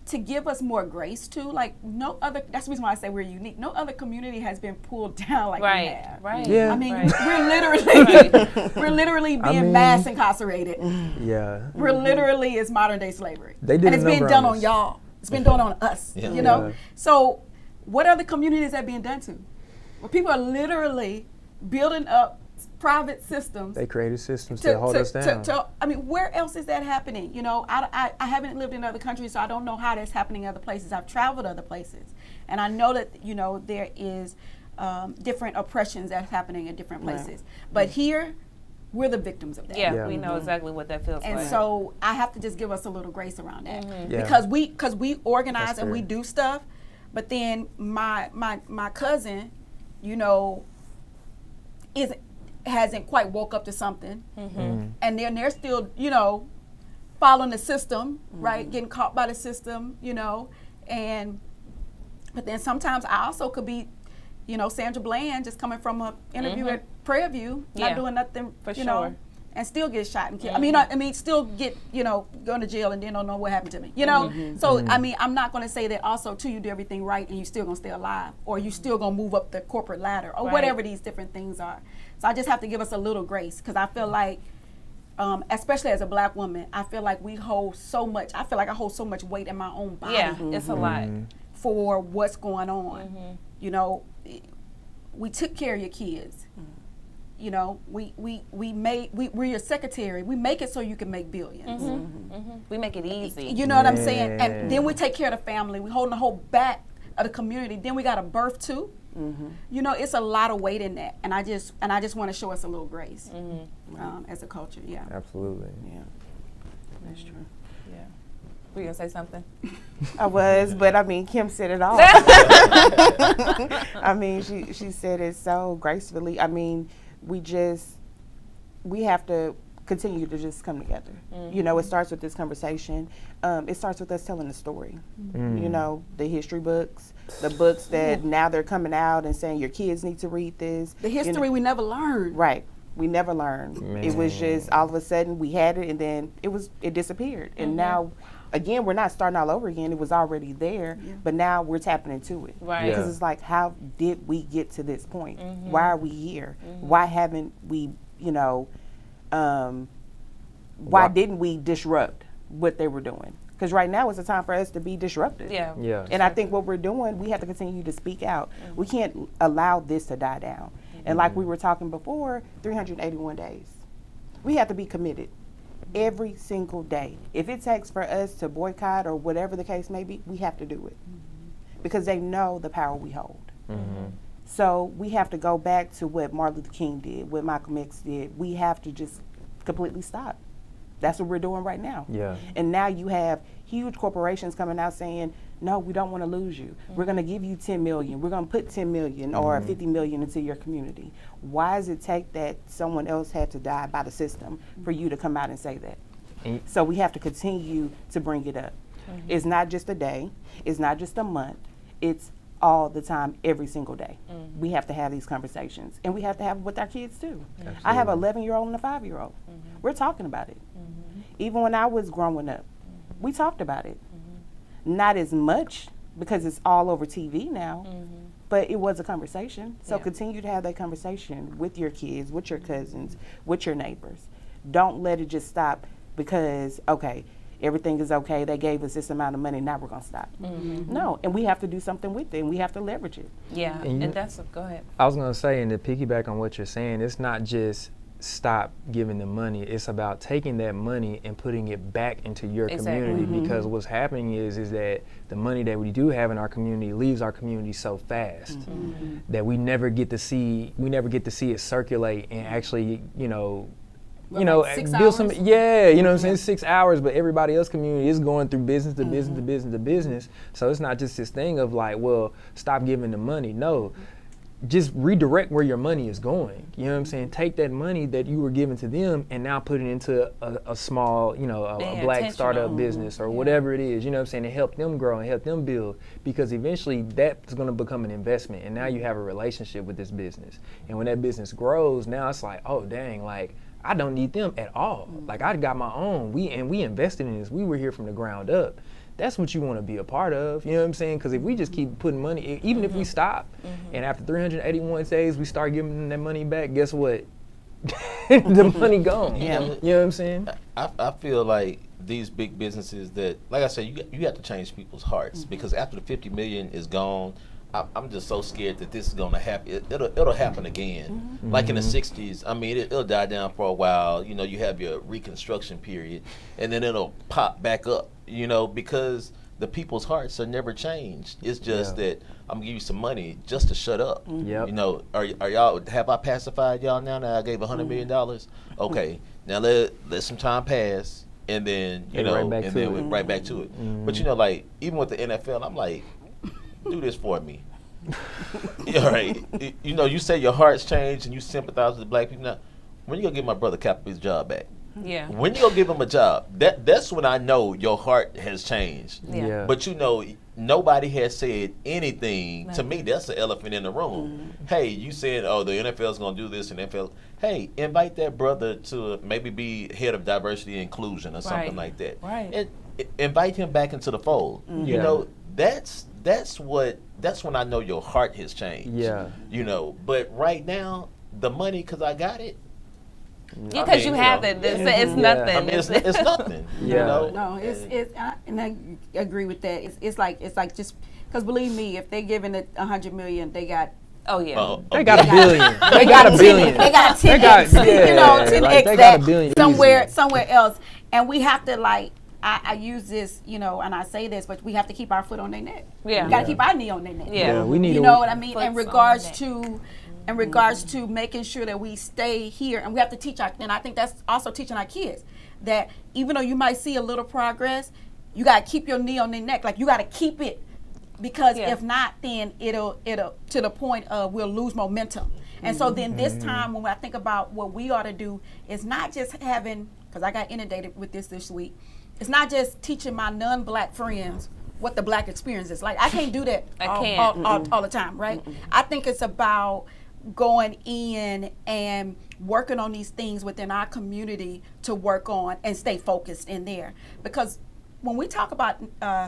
to give us more grace too, like no other, that's the reason why I say we're unique. No other community has been pulled down like we have. Right. Yeah. I mean, Right. we're literally being mean- mass incarcerated. Yeah. We're literally, it's modern day slavery. They did and a it's being number done on on us. y'all. It's been done on us, Yeah. you know? Yeah. So what other communities is that being done to? Where people are literally building up private systems. They created systems to hold us down. I mean, where else is that happening? You know, I haven't lived in other countries, so I don't know how that's happening in other places. I've traveled other places. And I know that, you know, there is different oppressions that's happening in different places. But here, we're the victims of that. Yeah, Yeah. we know exactly what that feels And like. so I have to just give us a little grace around that Yeah. because we organize That's and we fair. do stuff, but then my cousin, you know, hasn't quite woke up to something, and then they're still, you know, following the system, right, getting caught by the system, you know, but then sometimes I also could be, you know, Sandra Bland just coming from an interview at Prairie View, Yeah, not doing nothing, for you sure. know, and still get shot and killed. I mean, still get, you know, going to jail and then don't know what happened to me, you know? So, I mean, I'm not going to say that also, too, you do everything right and you still going to stay alive, or you still going to move up the corporate ladder, or Right. whatever these different things are. So I just have to give us a little grace, because I feel like, especially as a black woman, I feel like I hold so much weight in my own body Yeah, it's a lot. for what's going on. You know, we took care of your kids. You know, we're your secretary. We make it so you can make billions. We make it easy. You know what I'm saying? Yeah. And then we take care of the family. We holding the whole back of the community. Then we got a birth too. You know, it's a lot of weight in that, and I just want to show us a little grace as a culture. Yeah. Absolutely. Yeah, that's true. Yeah. Were you gonna say something? I was, but I mean, Kim said it all. I mean, she said it so gracefully. I mean, we have to continue to just come together. You know, it starts with this conversation. It starts with us telling the story. You know, the history books, the books that now they're coming out and saying your kids need to read this. The history we never learned. Right. We never learned. It was just all of a sudden we had it and then it disappeared. And now, again, we're not starting all over again. It was already there, but now we're tapping into it. Right. Because it's like, how did we get to this point? Why are we here? Why haven't we, you know, why didn't we disrupt what they were doing? Because right now is the time for us to be disruptive. Yeah. Yeah. And I think what we're doing, we have to continue to speak out. We can't allow this to die down. And like we were talking before, 381 days. We have to be committed every single day. If it takes for us to boycott or whatever the case may be, we have to do it. Because they know the power we hold. So we have to go back to what Martin Luther King did, what Malcolm X did. We have to just completely stop. That's what we're doing right now. Yeah. And now you have huge corporations coming out saying, no, we don't want to lose you. We're going to give you 10 million. We're going to put 10 million or 50 million into your community. Why does it take that someone else had to die by the system for you to come out and say that? So we have to continue to bring it up. It's not just a day. It's not just a month. It's all the time, every single day. We have to have these conversations. And we have to have it with our kids too. I have an 11-year-old and a 5-year-old. We're talking about it. Even when I was growing up, we talked about it. Not as much because it's all over TV now, but it was a conversation. So continue to have that conversation with your kids, with your cousins, with your neighbors. Don't let it just stop because, okay, everything is okay, they gave us this amount of money, now we're going to stop. No, and we have to do something with it, and we have to leverage it. Yeah. And that's go ahead. I was going to say, and to piggyback on what you're saying, it's not just stop giving them money. It's about taking that money and putting it back into your community, because what's happening is that the money that we do have in our community leaves our community so fast that we never get to see it circulate and actually, Like 6 build some, hours? you know what I'm saying, 6 hours, but everybody else community is going through business to business to business to business. So it's not just this thing of like, well, stop giving the money. No, just redirect where your money is going. You know what I'm saying? Take that money that you were giving to them and now put it into a small, a black startup business or whatever it is, you know what I'm saying, to help them grow and help them build, because eventually that's going to become an investment, and now you have a relationship with this business. And when that business grows, now it's like, oh dang, like I don't need them at all. Like I got my own. We invested in this. We were here from the ground up. That's what you want to be a part of. You know what I'm saying? Because if we just keep putting money, even if we stop, and after 381 days we start giving them that money back, guess what? The money gone. You know what I'm saying? I feel like these big businesses that, like I said, you have to change people's hearts, because after the 50 million is gone, I'm just so scared that this is going to happen. It'll happen again. Like in the 60s, I mean, it'll die down for a while. You have your reconstruction period, and then it'll pop back up, because the people's hearts are never changed. It's just that I'm gonna give you some money just to shut up. Yep. You know, are y'all, have I pacified y'all now that I gave $100 million? Okay, now let some time pass, and then you know, right and then we're right back to it. But you know, like even with the NFL, I'm like, do this for me. Yeah, right. You know, you say your heart's changed and you sympathize with the black people. Now, when you gonna give my brother Cap his job back? Yeah. When you gonna give him a job? That's when I know your heart has changed. Yeah. But you know, nobody has said anything. To me, that's the elephant in the room. Hey, you said, oh, the NFL's gonna do this, and NFL. Hey, invite that brother to maybe be head of diversity and inclusion or something like that. Right. And invite him back into the fold. You know, that's when I know your heart has changed. Yeah. You know, but right now, the money, because I got it. Yeah, because you have it. It's nothing. I mean, it's nothing. Yeah. You know? No, and I agree with that. It's like just because believe me, if they're giving it $100 million, they got. Oh yeah. They got a billion. They got a billion. They got 10x. You know, 10x like they that got a billion somewhere else, and we have to like. I use this, you know, and I say this, but we have to keep our foot on their neck. Yeah. We got to keep our knee on their neck. Yeah. We need. You know what I mean? Foot's In regards to making sure that we stay here, and we have to teach and I think that's also teaching our kids that even though you might see a little progress, you got to keep your knee on their neck. Like you got to keep it, because if not, then it'll to the point of we'll lose momentum. And so then this time when I think about what we ought to do is not just having, because I got inundated with this week, it's not just teaching my non-black friends what the black experience is like. I can't do that all the time, right? I think it's about going in and working on these things within our community to work on and stay focused in there. Because when we talk about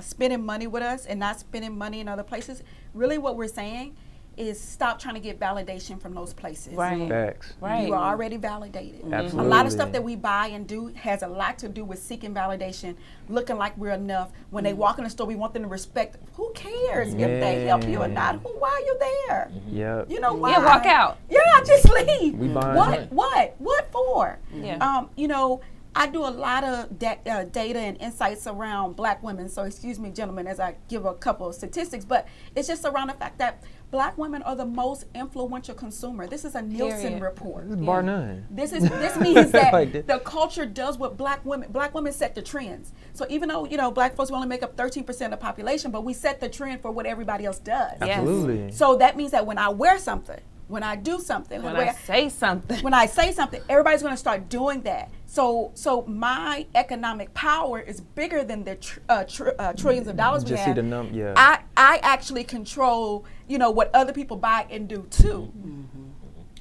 spending money with us and not spending money in other places, really what we're saying is stop trying to get validation from those places. Right. Facts. Right. You are already validated. Absolutely. A lot of stuff that we buy and do has a lot to do with seeking validation, looking like we're enough. When they walk in the store, we want them to respect. Who cares if they help you or not? Why are you there? Yeah. You know why? Yeah, walk out. Yeah, just leave. We buying. What for? Yeah. You know, I do a lot of data and insights around black women. So excuse me, gentlemen, as I give a couple of statistics, but it's just around the fact that black women are the most influential consumer. This is a Nielsen report. Bar none. This means that Like the culture does what black women set the trends. So even though, you know, black folks only make up 13% of the population, but we set the trend for what everybody else does. Yes. Absolutely. So that means that when I wear something, when I do something, When I say something. when I say something, everybody's going to start doing that. So my economic power is bigger than the trillions of dollars we Just have. see the yeah. I actually control, you know, what other people buy and do too.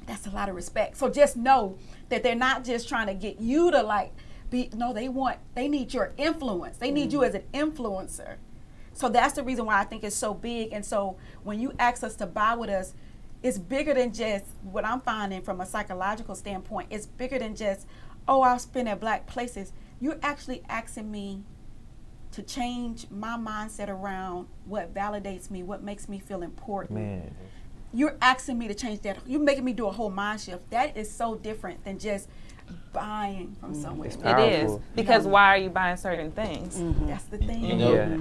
That's a lot of respect. So just know that they're not just trying to get you to like be. No, they need your influence. They need you as an influencer. So that's the reason why I think it's so big. And so when you ask us to buy with us, it's bigger than just what I'm finding from a psychological standpoint. It's bigger than just, oh, I'll spend at black places. You're actually asking me to change my mindset around what validates me, what makes me feel important. Man. You're asking me to change that. You're making me do a whole mind shift. That is so different than just buying from somewhere. It's It powerful. is. Because why are you buying certain things? That's the thing. You know, Yeah.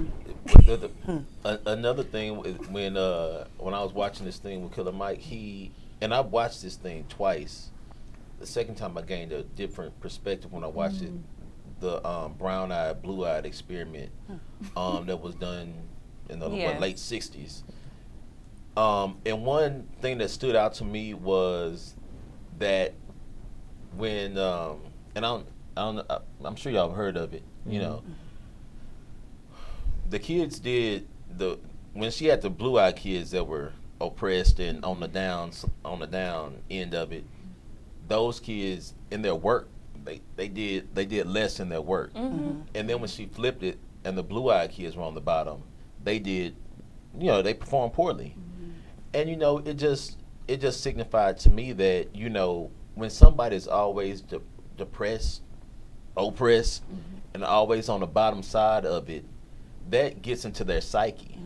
another thing when I was watching this thing with Killer Mike, and I watched this thing twice. The second time I gained a different perspective when I watched it. The brown-eyed, blue-eyed experiment that was done in the late '60s. And one thing that stood out to me was that when I'm sure y'all have heard of it. You know, the kids did when she had the blue-eyed kids that were oppressed and on the down end of it. Those kids in their work, they did less in their work. And then when she flipped it and the blue-eyed kids were on the bottom, they did, you know, they performed poorly. And you know, it just signified to me that, you know, when somebody's always depressed, oppressed, and always on the bottom side of it, that gets into their psyche.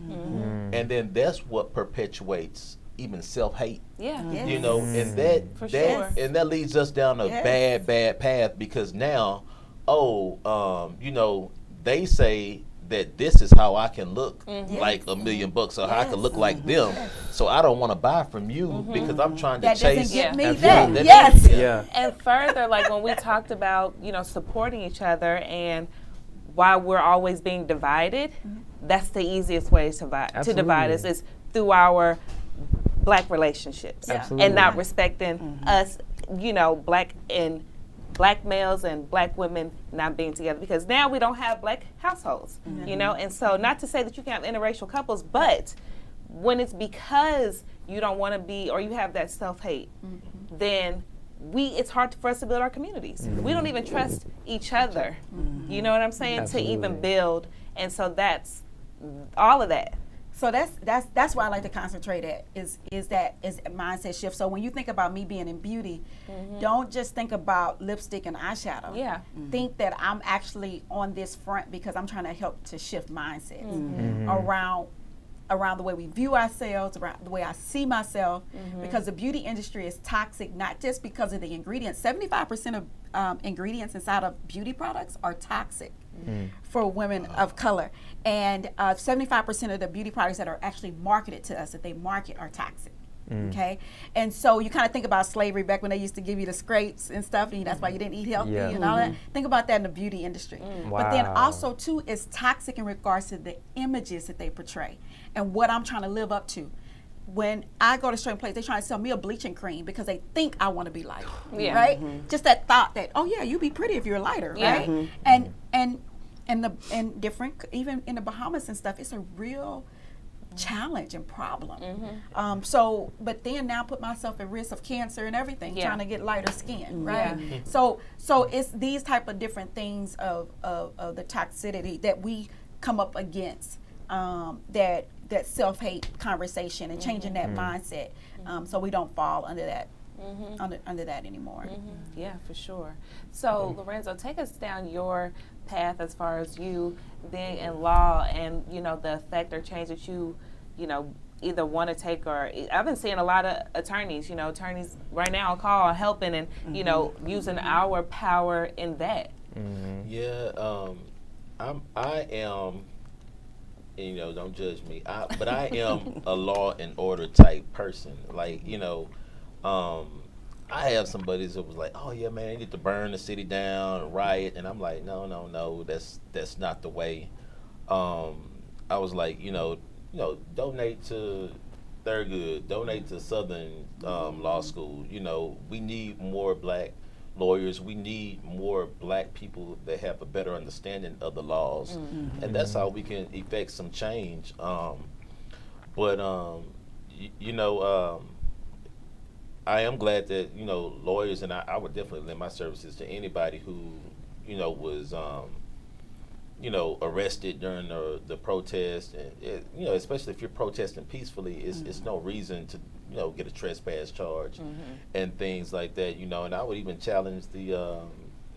And then that's what perpetuates even self-hate. Yeah. Yes. You know, and that leads us down a bad path, because now, you know, they say that this is how I can look like $1 million, or how I can look like them. So I don't want to buy from you because I'm trying to That chase. doesn't get me Absolutely. that. Yes. Yeah. And further, like when we talked about, supporting each other and why we're always being divided, that's the easiest way to divide us is through our Black relationships Absolutely. and not respecting us, black males and Black women not being together, because now we don't have Black households, and so not to say that you can't have interracial couples, but when it's because you don't want to be, or you have that self-hate, then it's hard for us to build our communities. We don't even trust each other. You know what I'm saying? Absolutely. To even build. And so that's all of that. So that's why I like to concentrate at is mindset shift. So when you think about me being in beauty, don't just think about lipstick and eyeshadow. Yeah. Think that I'm actually on this front because I'm trying to help to shift mindsets around the way we view ourselves, around the way I see myself, because the beauty industry is toxic, not just because of the ingredients. 75% of ingredients inside of beauty products are toxic for women of color. And 75% of the beauty products that are actually marketed to us, that they market, are toxic. Okay, and so you kind of think about slavery back when they used to give you the scrapes and stuff, and that's why you didn't eat healthy and all that. Think about that in the beauty industry. But then also too, it's toxic in regards to the images that they portray and what I'm trying to live up to. When I go to certain places, they're trying to sell me a bleaching cream because they think I want to be lighter, right? Just that thought that, oh yeah, you'd be pretty if you're lighter, right? And different, even in the Bahamas and stuff, it's a real challenge and problem. But then now put myself at risk of cancer and everything, trying to get lighter skin, right? So it's these type of different things of the toxicity that we come up against, that self-hate conversation and changing that mindset, so we don't fall under that under that anymore. Yeah, for sure. So Lorenzo, take us down your path as far as you being in law and the effect or change that you either want to take, or I've been seeing a lot of attorneys right now on call helping and using our power in that. Yeah, I am, don't judge me, but I am a law and order type person. Like, I have some buddies that was like, oh yeah, man, they need to burn the city down, riot, and I'm like, no, that's not the way. I was like, donate to Thurgood, donate to Southern Law School. We need more Black lawyers. We need more Black people that have a better understanding of the laws, and that's how we can effect some change. I am glad that lawyers, and I would definitely lend my services to anybody who was arrested during the protest, and especially if you're protesting peacefully, it's no reason to get a trespass charge and things like that. And I would even challenge the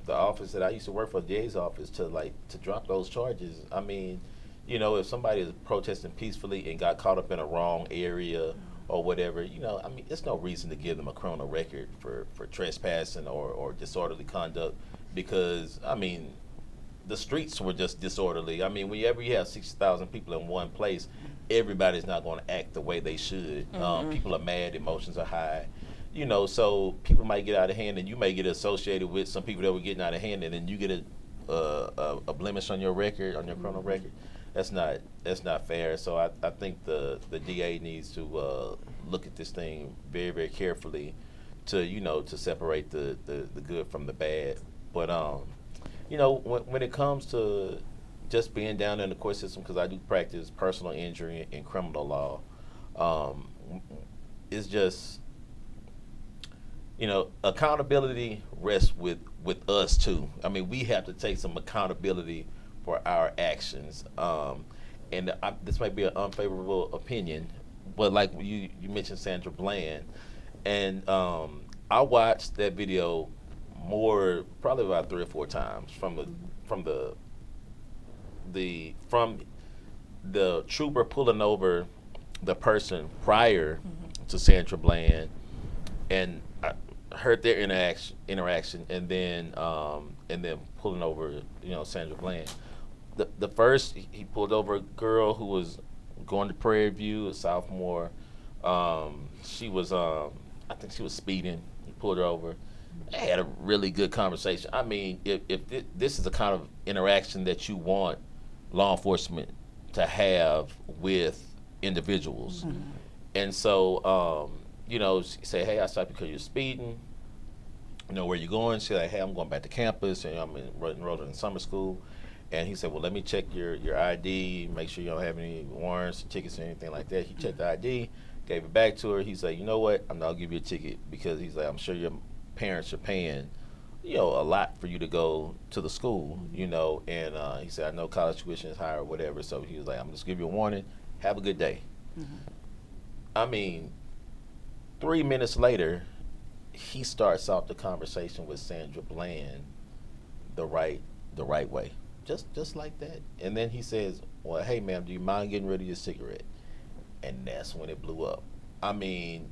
office that I used to work for, the DA's office, to drop those charges. I mean, if somebody is protesting peacefully and got caught up in a wrong area or whatever, there's no reason to give them a criminal record for trespassing or disorderly conduct, because the streets were just disorderly. Whenever you have 60,000 people in one place, everybody's not going to act the way they should. People are mad, emotions are high, so people might get out of hand, and you may get associated with some people that were getting out of hand, and then you get a blemish on your record, on your criminal record. That's not fair. So I think the DA needs to look at this thing very, very carefully to separate the good from the bad. But when it comes to just being down in the court system, because I do practice personal injury and criminal law, it's just accountability rests with us too. We have to take some accountability for our actions, and this might be an unfavorable opinion, but like you mentioned Sandra Bland, and I watched that video probably about 3 or 4 times from the trooper pulling over the person prior to Sandra Bland, and I heard their interaction, and then pulling over Sandra Bland. the first he pulled over a girl who was going to Prairie View, a sophomore. She was I think she was speeding. He pulled her over. They had a really good conversation. I mean, if this is the kind of interaction that you want law enforcement to have with individuals, and so she say, hey, I stopped you because you're speeding. You know where you're going? She's like, hey, I'm going back to campus, and I'm enrolled in summer school. And he said, well, let me check your ID, make sure you don't have any warrants, tickets, or anything like that. He checked the ID, gave it back to her. He's like, you know what? I'm not going to give you a ticket because he's like, I'm sure your parents are paying, a lot for you to go to the school, And he said, I know college tuition is high or whatever. So he was like, I'm just give you a warning. Have a good day. I mean, 3 minutes later, he starts off the conversation with Sandra Bland the right way. Just like that. And then he says, well, hey, ma'am, do you mind getting rid of your cigarette? And that's when it blew up. I mean,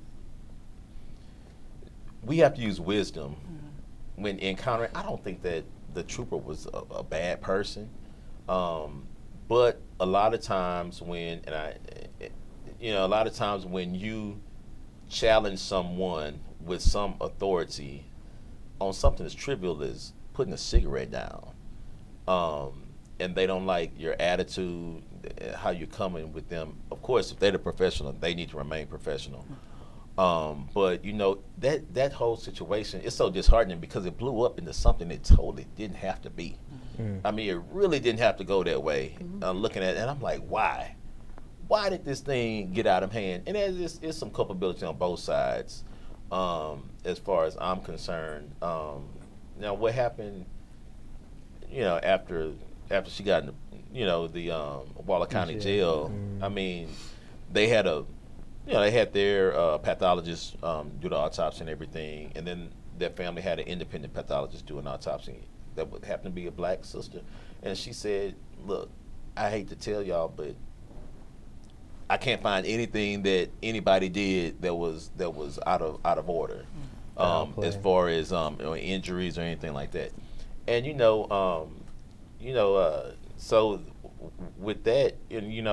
we have to use wisdom when encountering. I don't think that the trooper was a bad person. But a lot of times when, when you challenge someone with some authority on something as trivial as putting a cigarette down, and they don't like your attitude, how you're coming with them. Of course, if they're the professional, they need to remain professional. But that whole situation is so disheartening because it blew up into something it totally didn't have to be. I mean, it really didn't have to go that way. Looking at it, and I'm like, why? Why did this thing get out of hand? And there's some culpability on both sides, as far as I'm concerned. Now, what happened? After she got in the Waller County Jail. I mean, they had their pathologist do the autopsy and everything, and then their family had an independent pathologist do an autopsy that would happen to be a black sister, and she said, "Look, I hate to tell y'all, but I can't find anything that anybody did that was out of order, as far as injuries or anything like that." And so with that, and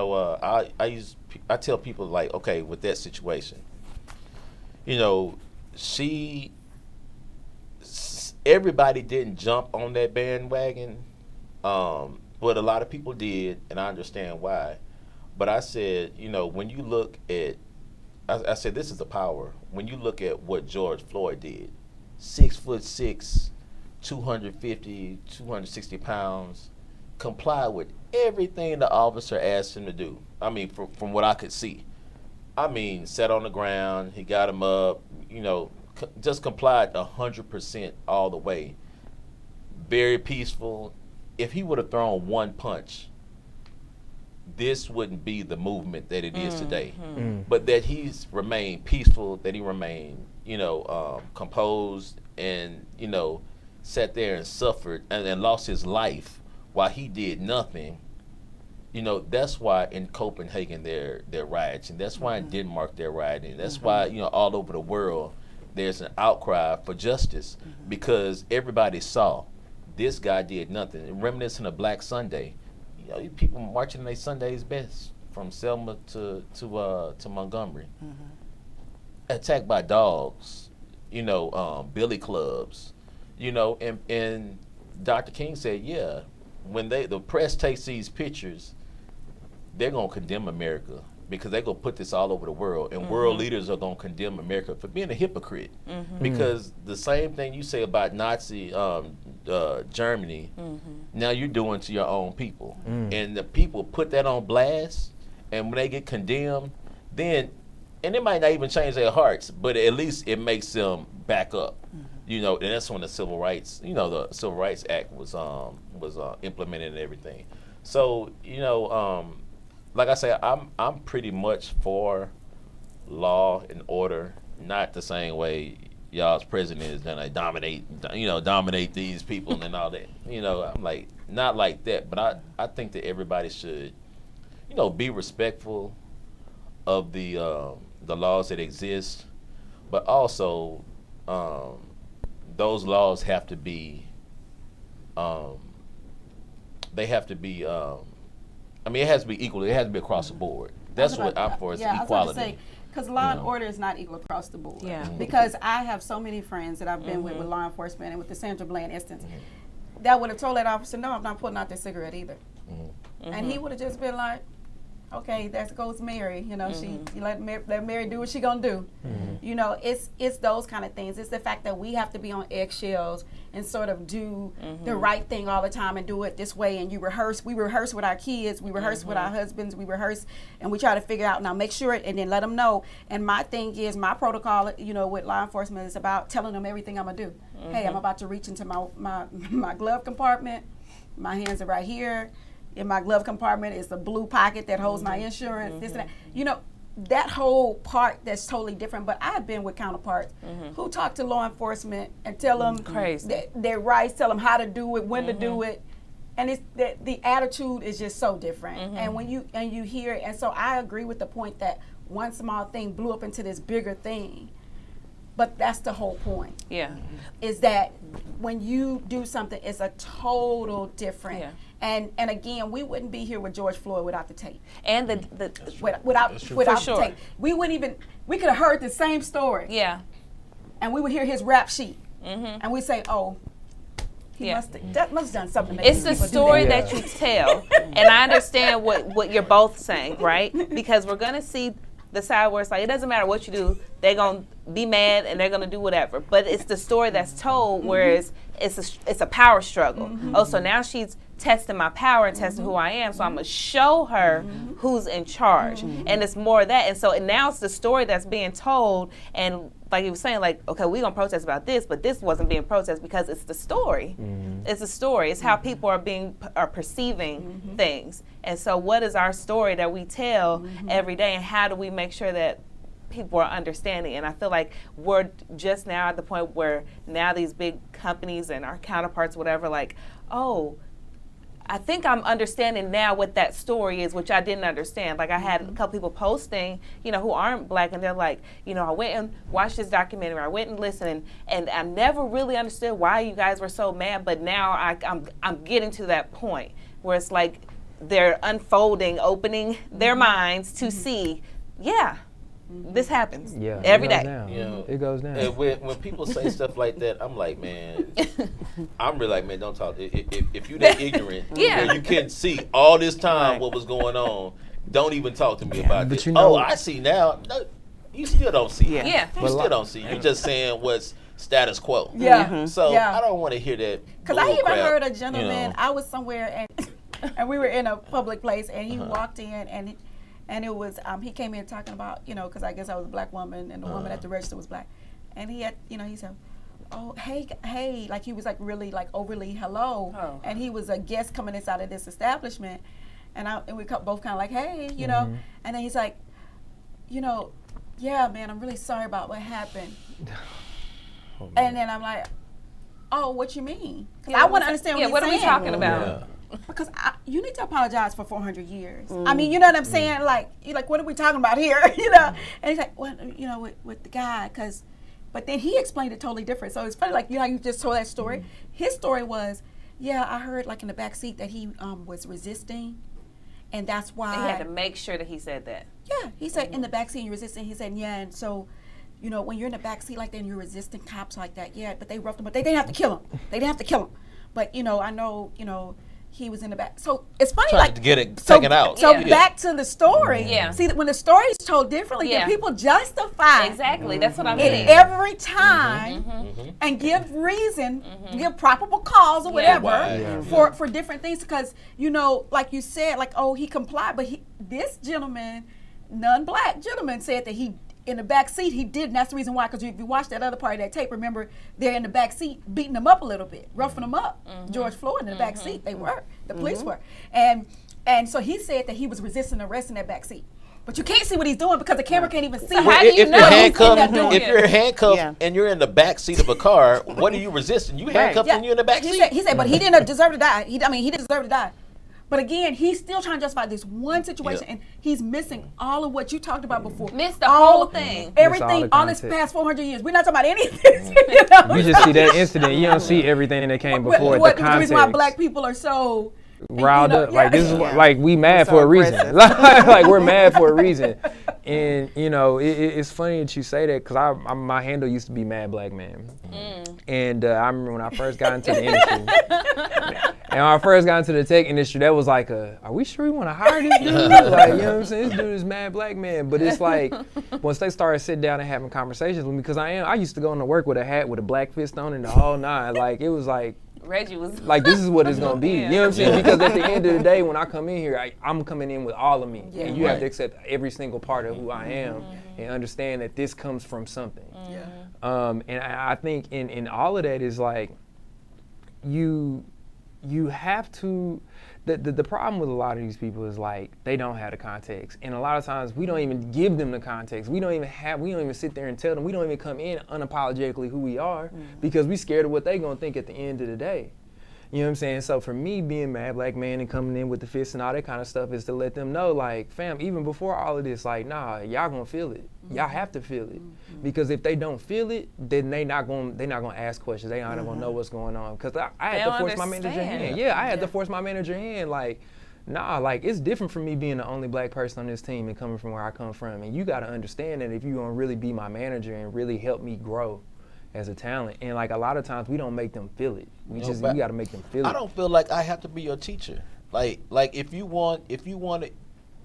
I tell people, like, okay, with that situation, everybody didn't jump on that bandwagon, but a lot of people did, and I understand why. But I said, when you look at, I said, this is the power. When you look at what George Floyd did, 6'6", 250, 260 pounds, comply with everything the officer asked him to do. I mean, from what I could see. I mean, sat on the ground, he got him up, just complied 100% all the way. Very peaceful. If he would have thrown one punch, this wouldn't be the movement that it is today. But that he's remained peaceful, that he remained, composed, and, sat there and suffered and lost his life while he did nothing. That's why in Copenhagen they're rioting. That's why in Denmark they're rioting. That's why, all over the world there's an outcry for justice, because everybody saw this guy did nothing. Reminiscent of Black Sunday, people marching in their Sunday's best from Selma to Montgomery, attacked by dogs, billy clubs, and Dr. King said, yeah, when the press takes these pictures, they're gonna condemn America because they're gonna put this all over the world, and world leaders are gonna condemn America for being a hypocrite. Because the same thing you say about Nazi Germany, now you're doing to your own people, and the people put that on blast, and when they get condemned, then, and it might not even change their hearts, but at least it makes them back up. And that's when the Civil Rights, the Civil Rights Act was implemented and everything. So, like I say, I'm pretty much for law and order, not the same way y'all's president is gonna dominate these people and all that. I'm like, not like that, but I think that everybody should, be respectful of the laws that exist, but also those laws have to be they have to be. It has to be equal. It has to be across the board. That's what I'm for. Is equality. Because law and order is not equal across the board. Yeah. Because I have so many friends that I've been with law enforcement and with the Sandra Bland instance that would have told that officer, no, I'm not putting out this cigarette either. And he would have just been like, okay, that goes Mary. You know, she let Mary do what she gonna do. You know, it's those kind of things. It's the fact that we have to be on eggshells and sort of do the right thing all the time and do it this way. And we rehearse with our kids, we rehearse with our husbands, we rehearse and we try to figure out, now make sure it, and then let them know. And my thing is, my protocol, you know, with law enforcement is about telling them everything I'm gonna do. Hey, I'm about to reach into my glove compartment. My hands are right here. In my glove compartment is the blue pocket that holds my insurance, this and that. You know, that whole part that's totally different. But I've been with counterparts who talk to law enforcement and tell them their rights, tell them how to do it, when to do it. And it's the attitude is just so different. And when you hear it, and so I agree with the point that one small thing blew up into this bigger thing. But that's the whole point. Yeah. Is that when you do something, it's a total different. Yeah. And again, we wouldn't be here with George Floyd without the tape. And without the tape. We could have heard the same story. Yeah. And we would hear his rap sheet. And we say, oh, that must have done something. It's the story that you tell. And I understand what you're both saying, right? Because we're gonna see the side where it's like, it doesn't matter what you do, they're gonna be mad and they're gonna do whatever. But it's the story that's told, whereas it's a power struggle. Oh, so now she's testing my power and testing who I am, so I'm gonna show her who's in charge. And it's more of that. And so now it's the story that's being told, and like you were saying, like, okay, we're gonna protest about this, but this wasn't being protested because it's the story. It's the story. It's how people are perceiving things. And so what is our story that we tell every day, and how do we make sure that people are understanding? And I feel like we're just now at the point where now these big companies and our counterparts, whatever, like, oh, I think I'm understanding now what that story is, which I didn't understand. Like, I had a couple people posting, you know, who aren't black, and they're like, you know, I went and watched this documentary, I went and listened, and I never really understood why you guys were so mad, but now I'm getting to that point where it's like they're unfolding, opening their minds to see, this happens every day. You know, it goes down. And when people say stuff like that, I'm like, man, I'm really like, man, don't talk. If you're that ignorant, and you can't see all this time what was going on, don't even talk to me about this. You know, I see now. No, you still don't see it. You still don't see it. You're just saying what's status quo. So I don't want to hear that. Because I even heard a gentleman, I was somewhere and we were in a public place, and he walked in and it was, he came in talking about, you know, because I guess I was a black woman and the woman at the register was black. And he had, you know, he said, oh, hey, like he was like really like overly hello. Oh. And he was a guest coming inside of this establishment. And we both kind of like, hey, you know. And then he's like, you know, yeah, man, I'm really sorry about what happened. And then I'm like, oh, what you mean? I want to understand what are we talking about? Because you need to apologize for 400 years. I mean, you know what I'm saying? Like, you're like, what are we talking about here? You know? And he's like, well, you know, with the guy, but then he explained it totally different. So it's funny, like, you know, you just told that story. His story was, I heard like in the back seat that he was resisting, and that's why. He had to make sure that he said that. Yeah, he said in the back seat you're resisting. He said, and so, you know, when you're in the back seat like that and you're resisting cops like that, but they roughed him, but they didn't have to kill him. But, you know, I know, you know, he was in the back. So it's funny, trying like to get it taken out. So back to the story. See, when the story is told differently, then people justify exactly. That's what I'm saying. Every time and give reason, give probable cause or whatever for different things. Because, you know, like you said, like, oh, he complied, but this gentleman, non-black gentleman, said that he in the back seat he did, and that's the reason why. Because if you watch that other part of that tape, remember they're in the back seat beating him up a little bit, roughing him up. George Floyd in the back seat, they were, the police were, and so he said that he was resisting arrest in that back seat. But you can't see what he's doing because the camera can't even see. How do you know? If you're handcuffed and you're in the back seat of a car, what are you resisting? You handcuffed and you're in the back seat. He said, but he didn't deserve to die. He didn't deserve to die. But again, he's still trying to justify this one situation, and he's missing all of what you talked about before. Missed the whole thing. Everything, all this past 400 years. We're not talking about any of this. You know? You just see that incident. You don't see everything that came before. The reason why black people are so riled up. Like this is like we mad so for a reason. aggressive. Like we're mad for a reason. And you know, it's funny that you say that because I my handle used to be Mad Black Man. And I remember when I first got into the industry. And when I first got into the tech industry, that was like are we sure we want to hire this dude? Like, you know what I'm saying? This dude is Mad Black Man. But it's like, once they started sitting down and having conversations with me, because I used to go into work with a hat with a black fist on and the whole nine. Like, it was like, Reggie was like, this is what it's going to be. Yeah. You know what I'm saying? Because at the end of the day, when I come in here, I'm coming in with all of me. Yeah. And you have to accept every single part of who I am and understand that this comes from something. And I think in all of that is like, you have to, the problem with a lot of these people is like, they don't have the context. And a lot of times we don't even give them the context. We don't even sit there and tell them. We don't even come in unapologetically who we are because we scared of what they gonna think at the end of the day. You know what I'm saying? So for me, being Mad Black Man and coming in with the fists and all that kind of stuff is to let them know, like, fam, even before all of this, like, nah, y'all gonna feel it. Y'all have to feel it. Because if they don't feel it, then they're not gonna ask questions. They not gonna know what's going on. Because I had to force my manager hand. Yeah, I had to force my manager hand. Like, nah, like, it's different from me being the only black person on this team and coming from where I come from. And you gotta understand that if you're gonna really be my manager and really help me grow as a talent. And like a lot of times we don't make them feel it. We gotta make them feel it. I don't feel like I have to be your teacher. Like if you want it,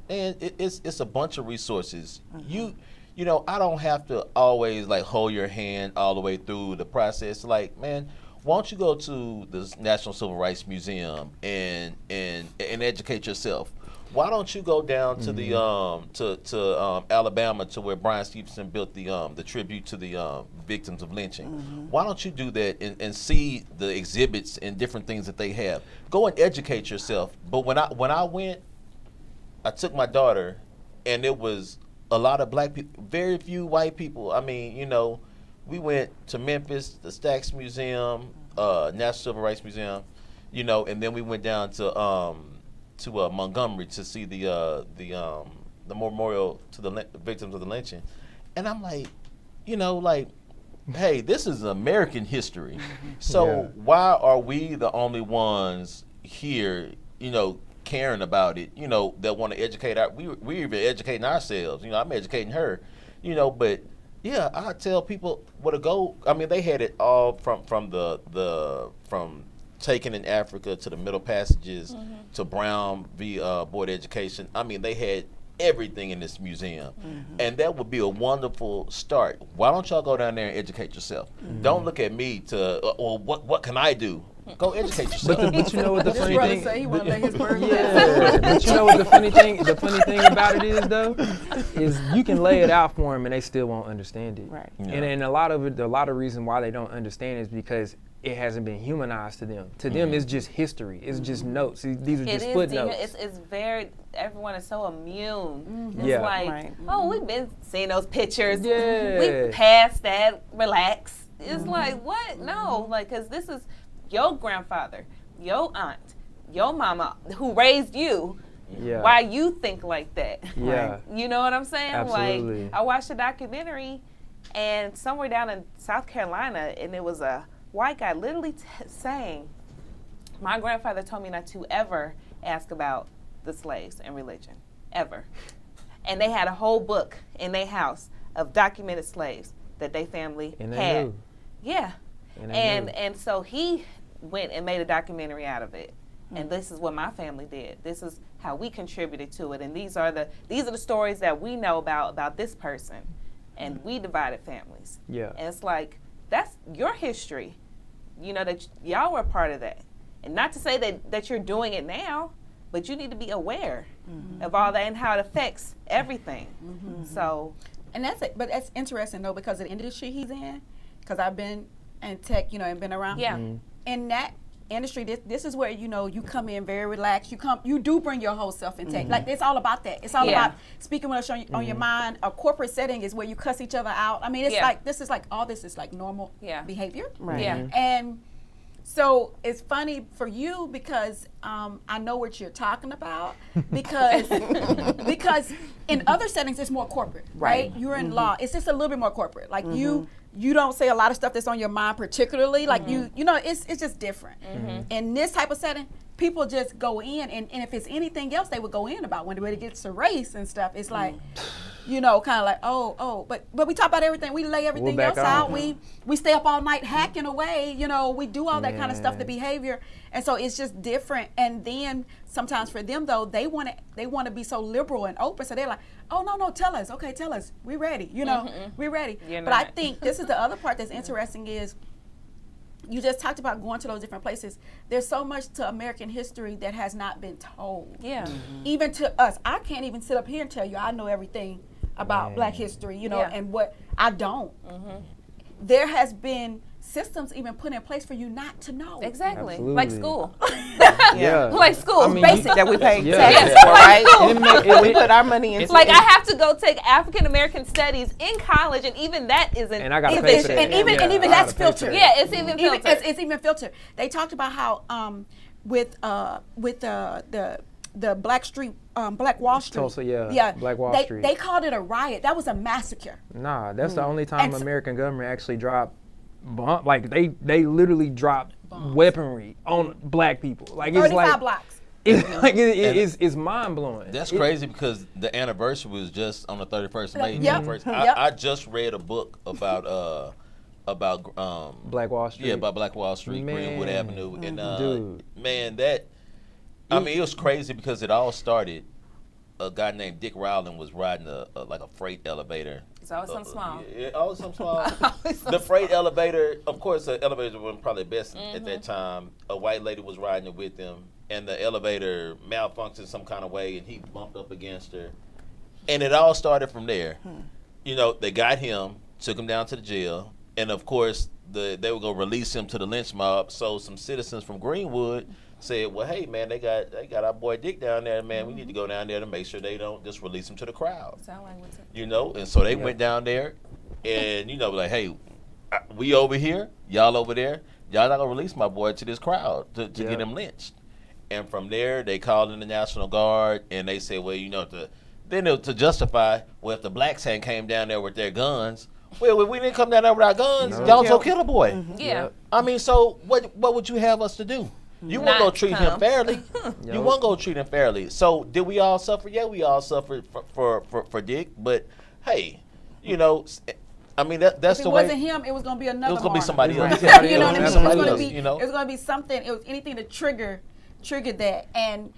and it's a bunch of resources. You know, I don't have to always like hold your hand all the way through the process. Like, man, why don't you go to the National Civil Rights Museum and educate yourself? Why don't you go down to the Alabama to where Bryant Stevenson built the tribute to the victims of lynching? Why don't you do that and see the exhibits and different things that they have? Go and educate yourself. But when I went, I took my daughter, and it was a lot of black people, very few white people. I mean, you know, we went to Memphis, the Stax Museum, National Civil Rights Museum, you know, and then we went down to Montgomery to see the memorial to the victims of the lynching. And I'm like, you know, like, hey, this is American history. So why are we the only ones here, you know, caring about it, you know, that want to educate we're even educating ourselves. You know, I'm educating her, you know, but yeah, I tell people where to go. I mean, they had it all from Taken in Africa to the Middle Passages to Brown v. Board of Education. I mean, they had everything in this museum. And that would be a wonderful start. Why don't y'all go down there and educate yourself? Don't look at me to, well, what can I do? Go educate yourself. But you know what the funny thing? Say he want to lay his burden But you know what the funny thing about it is though, is you can lay it out for them and they still won't understand it. Right. Yeah. And a lot of reason why they don't understand is because it hasn't been humanized to them. To them, it's just history. It's just notes. These are just footnotes. It's very, everyone is so immune. It's Yeah. like, oh, we've been seeing those pictures. Yeah. We passed that, relax. It's like, what? No, like, because this is your grandfather, your aunt, your mama who raised you. Yeah. Why you think like that? Yeah. You know what I'm saying? Absolutely. Like, I watched a documentary, and somewhere down in South Carolina, and it was a white guy literally saying, my grandfather told me not to ever ask about the slaves and religion, ever. And they had a whole book in their house of documented slaves that their family And they had. knew. Yeah. And they knew. And so he went and made a documentary out of it. And this is what my family did. This is how we contributed to it. And these are the stories that we know about this person. And we divided families. Yeah. And it's like, that's your history. You know, that y'all were part of that. And not to say that you're doing it now, but you need to be aware of all that and how it affects everything. So. And that's it. But that's interesting though, because of the industry he's in, because I've been in tech, you know, and been around. Yeah. In that industry, this is where, you know, you come in very relaxed. You do bring your whole self in tech. Like, it's all about that. It's all about speaking what's on your mind. A corporate setting is where you cuss each other out. I mean, it's like, this is like normal behavior. Right. Yeah. And so it's funny for you because I know what you're talking about because in other settings it's more corporate, right? You're in law. It's just a little bit more corporate. Like you you don't say a lot of stuff that's on your mind particularly. Like you know, it's just different. In this type of setting, people just go in, and if it's anything else, they would go in about when it gets to race and stuff. It's like, you know, kind of like, but we talk about everything. We lay everything else out. We stay up all night hacking away. You know, we do all that kind of stuff, the behavior, and so it's just different. And then sometimes for them though, they want to be so liberal and open, so they're like, oh no, tell us, okay, tell us, we're ready. You know, we're ready. But I think this is the other part that's interesting is. You just talked about going to those different places. There's so much to American history that has not been told. Yeah. Even to us. I can't even sit up here and tell you I know everything about Black history, you know, and what I don't. There has been systems even put in place for you not to know. Exactly. Absolutely. Like school. Like school. I mean, basic. that we pay taxes for, right? We put our money into. Like I have to go take African American studies in college, and even that isn't. And I got to pay for that. And even that's filtered. Yeah, it's even filtered. It's even filtered. They talked about how with the Black Wall Street. Tulsa, Black Wall Street. They called it a riot. That was a massacre. Nah, that's the only time American government actually dropped like they literally dropped weaponry on Black people. Like it's 35 blocks. It's like it's mind blowing. That's crazy because the anniversary was just on the 31st of May. Yep. I just read a book about Black Wall Street. Yeah, about Black Wall Street, Man. Greenwood Avenue, and Dude. man, that I mean, it was crazy because it all started. A guy named Dick Rowland was riding like a freight elevator. It's always something small. Yeah, always something small. The freight elevator, of course, the elevator wasn't probably best at that time. A white lady was riding it with him, and the elevator malfunctioned some kind of way, and he bumped up against her. And it all started from there. You know, they got him, took him down to the jail, and of course, they were gonna release him to the lynch mob. So some citizens from Greenwood said, well, hey, man, they got our boy Dick down there, man. We need to go down there to make sure they don't just release him to the crowd. Sound like what's it? You know, and so they went down there and, you know, like, hey, we over here, y'all over there. Y'all not going to release my boy to this crowd to get him lynched. And from there, they called in the National Guard and they said, well, you know, to justify, well, if the blacks hadn't came down there with their guns, well, we didn't come down there with our guns. Y'all so kill a boy. Yeah. I mean, so what would you have us to do? You want to go treat him fairly. You want to go treat him fairly. So did we all suffer? Yeah, we all suffered for Dick. But hey, you know, I mean that's the way. If it wasn't him, it was going to be another. It was going to be somebody else. You know what I mean? Somebody it else. You know, it was going to be something. It was anything to trigger that. And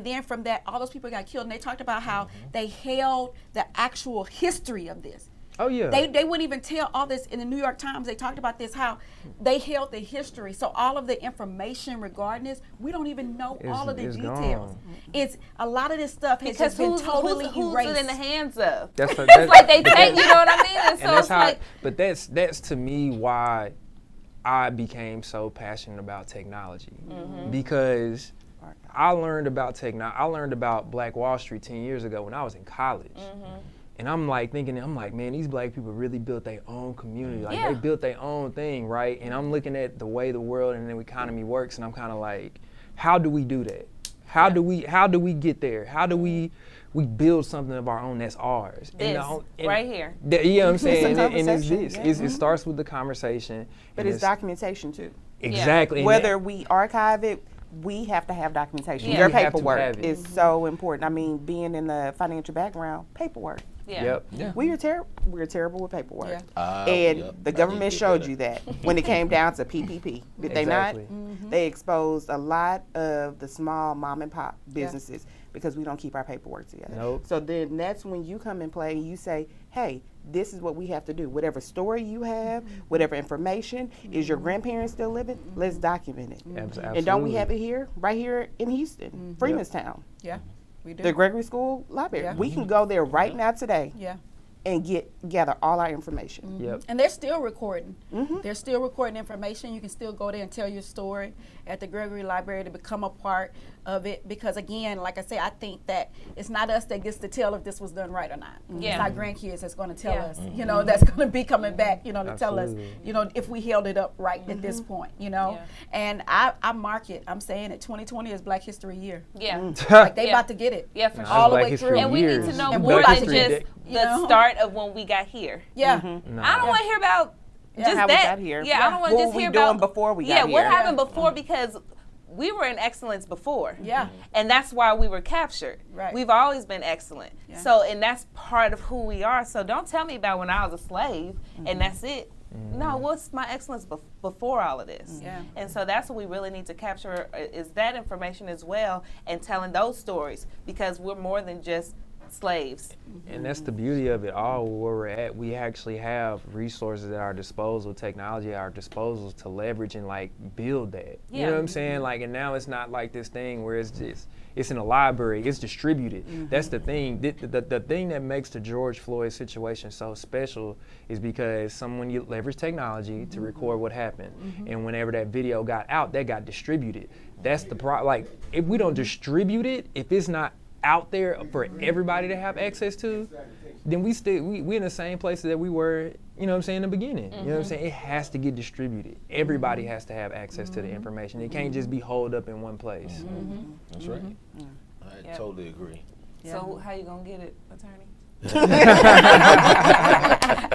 then from that, all those people got killed. And they talked about how they held the actual history of this. Oh yeah. They wouldn't even tell all this in the New York Times. They talked about this, how they held the history. So all of the information regarding this, we don't even know all of the details. Gone. It's a lot of this stuff has just been totally erased. Who's it in the hands of? That's like they take, you know what I mean? And so it's like. But that's to me why I became so passionate about technology because I learned about I learned about Black Wall Street 10 years ago when I was in college. And I'm like, man, these Black people really built their own community. Like they built their own thing, right? And I'm looking at the way the world and the economy works, and I'm kind of like, how do we do that? How do we get there? How do we build something of our own that's ours? This, right here. You know what I'm saying? It's And it's this. It starts with the conversation. But it's documentation too. Exactly. Yeah. Whether we archive it, we have to have documentation. Yeah. Your We have to paperwork have it. is so important. I mean, being in the financial background, paperwork. Yeah. Yep. Yeah. We're terrible with paperwork. Yeah. And Yep. the I government need to showed get you that when it came down to PPP. Did they not? Exactly. They exposed a lot of the small mom and pop businesses because we don't keep our paperwork together. Nope. So then that's when you come and play and you say, hey, this is what we have to do. Whatever story you have, whatever information, is your grandparents still living? Let's document it. Absolutely. And don't we have it here, right here in Houston, Freemanstown, Yeah, we do. the Gregory School Library. Yeah. We can go there right now today Yeah. and gather all our information. Yep. And they're still recording. They're still recording information. You can still go there and tell your story at the Gregory Library to become a part of it. Because again, like I say, I think that it's not us that gets to tell if this was done right or not. Yeah. It's our grandkids that's going to tell Yeah. us, you know, that's going to be coming back, you know, to tell us, Absolutely. you know, if we held it up right at this point, you know. Yeah. And I mark it. I'm saying it. 2020 is Black History Year. Yeah. Like they Yeah. about to get it. Yeah, for sure. All the Black way History through. And we need to years. know And more Black than History just Day. You the know? start part of when we got here. Yeah. No. I don't want to hear about just How we that. got here. Yeah, I don't want to What just were hear we doing about before we got Yeah, what here? happened before, because we were in excellence before. Yeah. And that's why we were captured. Right. We've always been excellent. Yeah. So, and that's part of who we are. So don't tell me about when I was a slave and that's it. No, what's my excellence before all of this? Yeah. And so that's what we really need to capture is that information as well, and telling those stories, because we're more than just slaves. And that's the beauty of it all, where we're at. We actually have resources at our disposal, technology at our disposal to leverage and like build that. You Yeah. know what I'm saying? Like, and now it's not like this thing where it's in a library, it's distributed. That's the thing. The thing that makes the George Floyd situation so special is because someone leveraged technology to record what happened. And whenever that video got out, that got distributed. That's the problem. Like, if we don't distribute it, if it's not out there for everybody to have access to, then we in the same place that we were, you know what I'm saying, in the beginning. You know what I'm saying? It has to get distributed. Everybody has to have access to the information. It can't just be holed up in one place. That's right. I Yeah. totally agree. So how you gonna get it, attorney?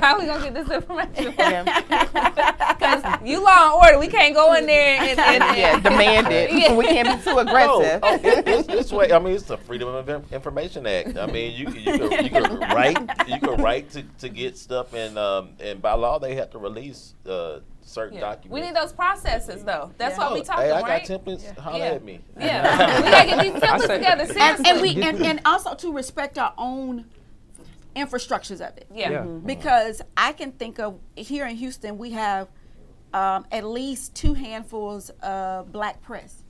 How we gonna get this information? Because you law and order, we can't go in there and Demand it. Yeah. We can't be too aggressive. It's way. I mean, it's the Freedom of Information Act. I mean, you could write to get stuff, and by law they have to release certain documents. We need those processes though. That's what we talking, Hey, I right? got templates. Holler at me. Yeah, we gotta get these templates say- together. Seriously. And also to respect our own infrastructures of it. Yeah. Because I can think of here in Houston, we have at least 2 handfuls of black press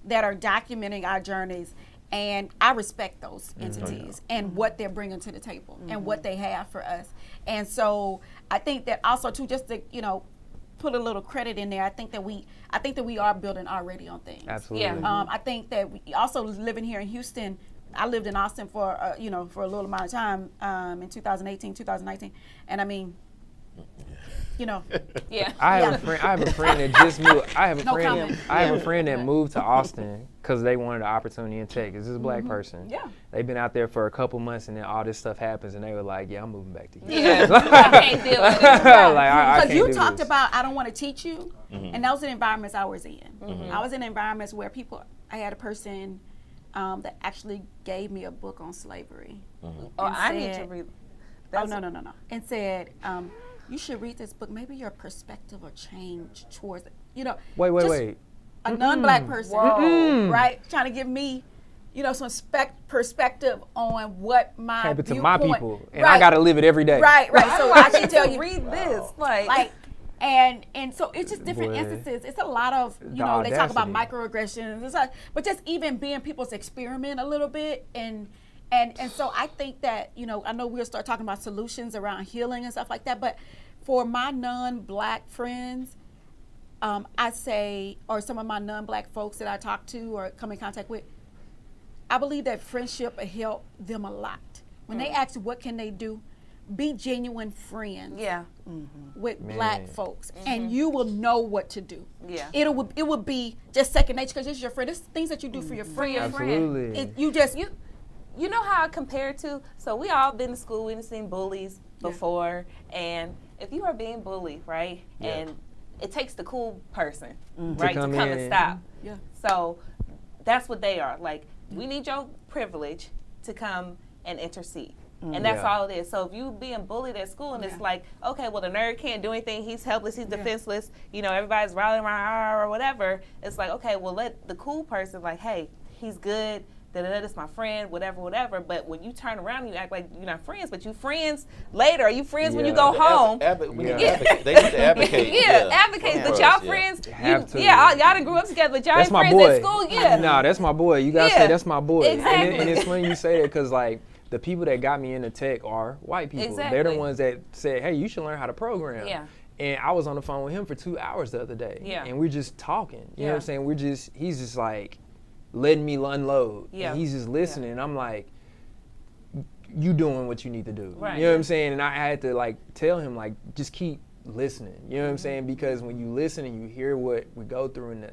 that are documenting our journeys, and I respect those entities and what they're bringing to the table and what they have for us. And so I think that also too, just to put a little credit in there, I think that we are building already on things. Absolutely. Yeah. I think that we also living here in Houston. I lived in Austin for for a little amount of time in 2018, 2019, and I mean, Yeah. I have a friend that just moved. I have a No friend. comment. I have a friend that moved to Austin because they wanted an opportunity in tech. This is a black person. Yeah. They've been out there for a couple months, and then all this stuff happens, and they were like, "Yeah, I'm moving back to Houston." Yeah. I can't deal with it. I Because can't you do talked this. about I don't want to teach you, and those are the environments I was in. I was in environments where I had a person that actually gave me a book on slavery. Oh, I need to read. No. And said, you should read this book. Maybe your perspective will change towards, Wait. a non-black person, right? Trying to give me, some perspective on what my Happened to viewpoint. my people, and Right. I got to live it every day. Right. So I should tell you, Read this. like, and so it's just different Boy. instances. It's a lot of, The they talk about audacity. microaggressions, but just even being people's experiment a little bit, and so I think that, I know we'll start talking about solutions around healing and stuff like that, but for my non-black friends, I say, or some of my non-black folks that I talk to or come in contact with, I believe that friendship will help them a lot. When they ask what can they do, be genuine friends Yeah. with Man. black folks, and you will know what to do. Yeah. It will be just second nature because it's your friend. It's things that you do for your friend. your friend. Absolutely. You know how I compare to? So we all been to school, we've seen bullies before, and if you are being bullied, right, and it takes the cool person, right, to come come in. and stop. Yeah. So that's what they are. Like, we need your privilege to come and intercede. And that's Yeah. all it is. So if you being bullied at school and it's like, okay, well, the nerd can't do anything. He's helpless. He's defenseless. Everybody's rallying around or whatever. It's like, okay, well, let the cool person like, hey, he's good. That's my friend, whatever. But when you turn around, you act like you're not friends, but you friends later. Are you friends when you go home? We need to advocate. They need to advocate. Advocate. But for us, y'all friends. Have to. Y'all done grew up together, but y'all That's ain't my friends boy. at school. Yeah. No, that's my boy. You gotta Yeah. say that's my boy. Exactly. And it's funny you say that because like the people that got me into tech are white people. They're Exactly. the ones that said, "Hey, you should learn how to program." Yeah. And I was on the phone with him for 2 hours the other day. Yeah. And we're just talking. You know Yeah. what I'm saying? He's just like letting me unload. Yeah. And he's just listening. I'm like, you doing what you need to do. Right. You know what I'm saying? And I had to like tell him like, just keep listening. You know what I'm saying? Because when you listen and you hear what we go through in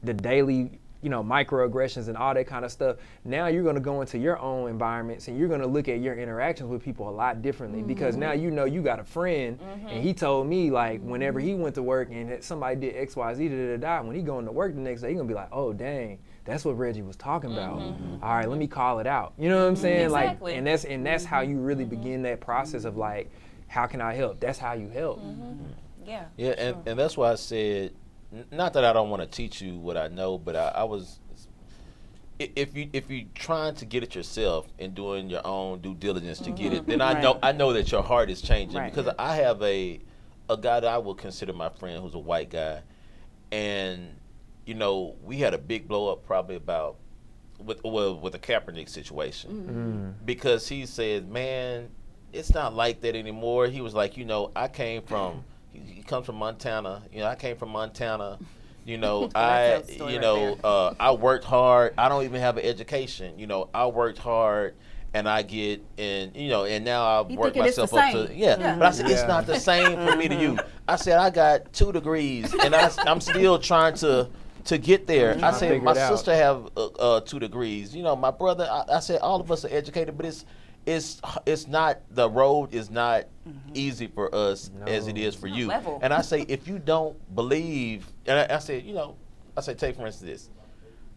the daily microaggressions and all that kind of stuff. Now you're going to go into your own environments and you're going to look at your interactions with people a lot differently because now you got a friend and he told me like whenever he went to work and somebody did X, Y, Z, when he going to work the next day, he going to be like, oh, dang. That's what Reggie was talking about. All right, let me call it out. You know what I'm saying? Exactly. Like, and that's how you really begin that process of like, how can I help? That's how you help. Yeah. Yeah, and that's why I said, not that I don't want to teach you what I know, but I was, if you trying to get it yourself and doing your own due diligence to get it, then I know that your heart is changing because I have a guy that I would consider my friend who's a white guy, and we had a big blow up probably about with the Kaepernick situation because he said, man, it's not like that anymore. He was like, I came from, he comes from Montana. I came from Montana. I worked hard. I don't even have an education. I worked hard. And I get and now I work myself up to but I said it's not the same for me to you. I said I got 2 degrees and I'm still trying to get there. I said my sister have 2 degrees. My brother. I said all of us are educated, but it's not, the road is not easy for us as it is for you. Level. And I say if you don't believe, and I said take for instance this.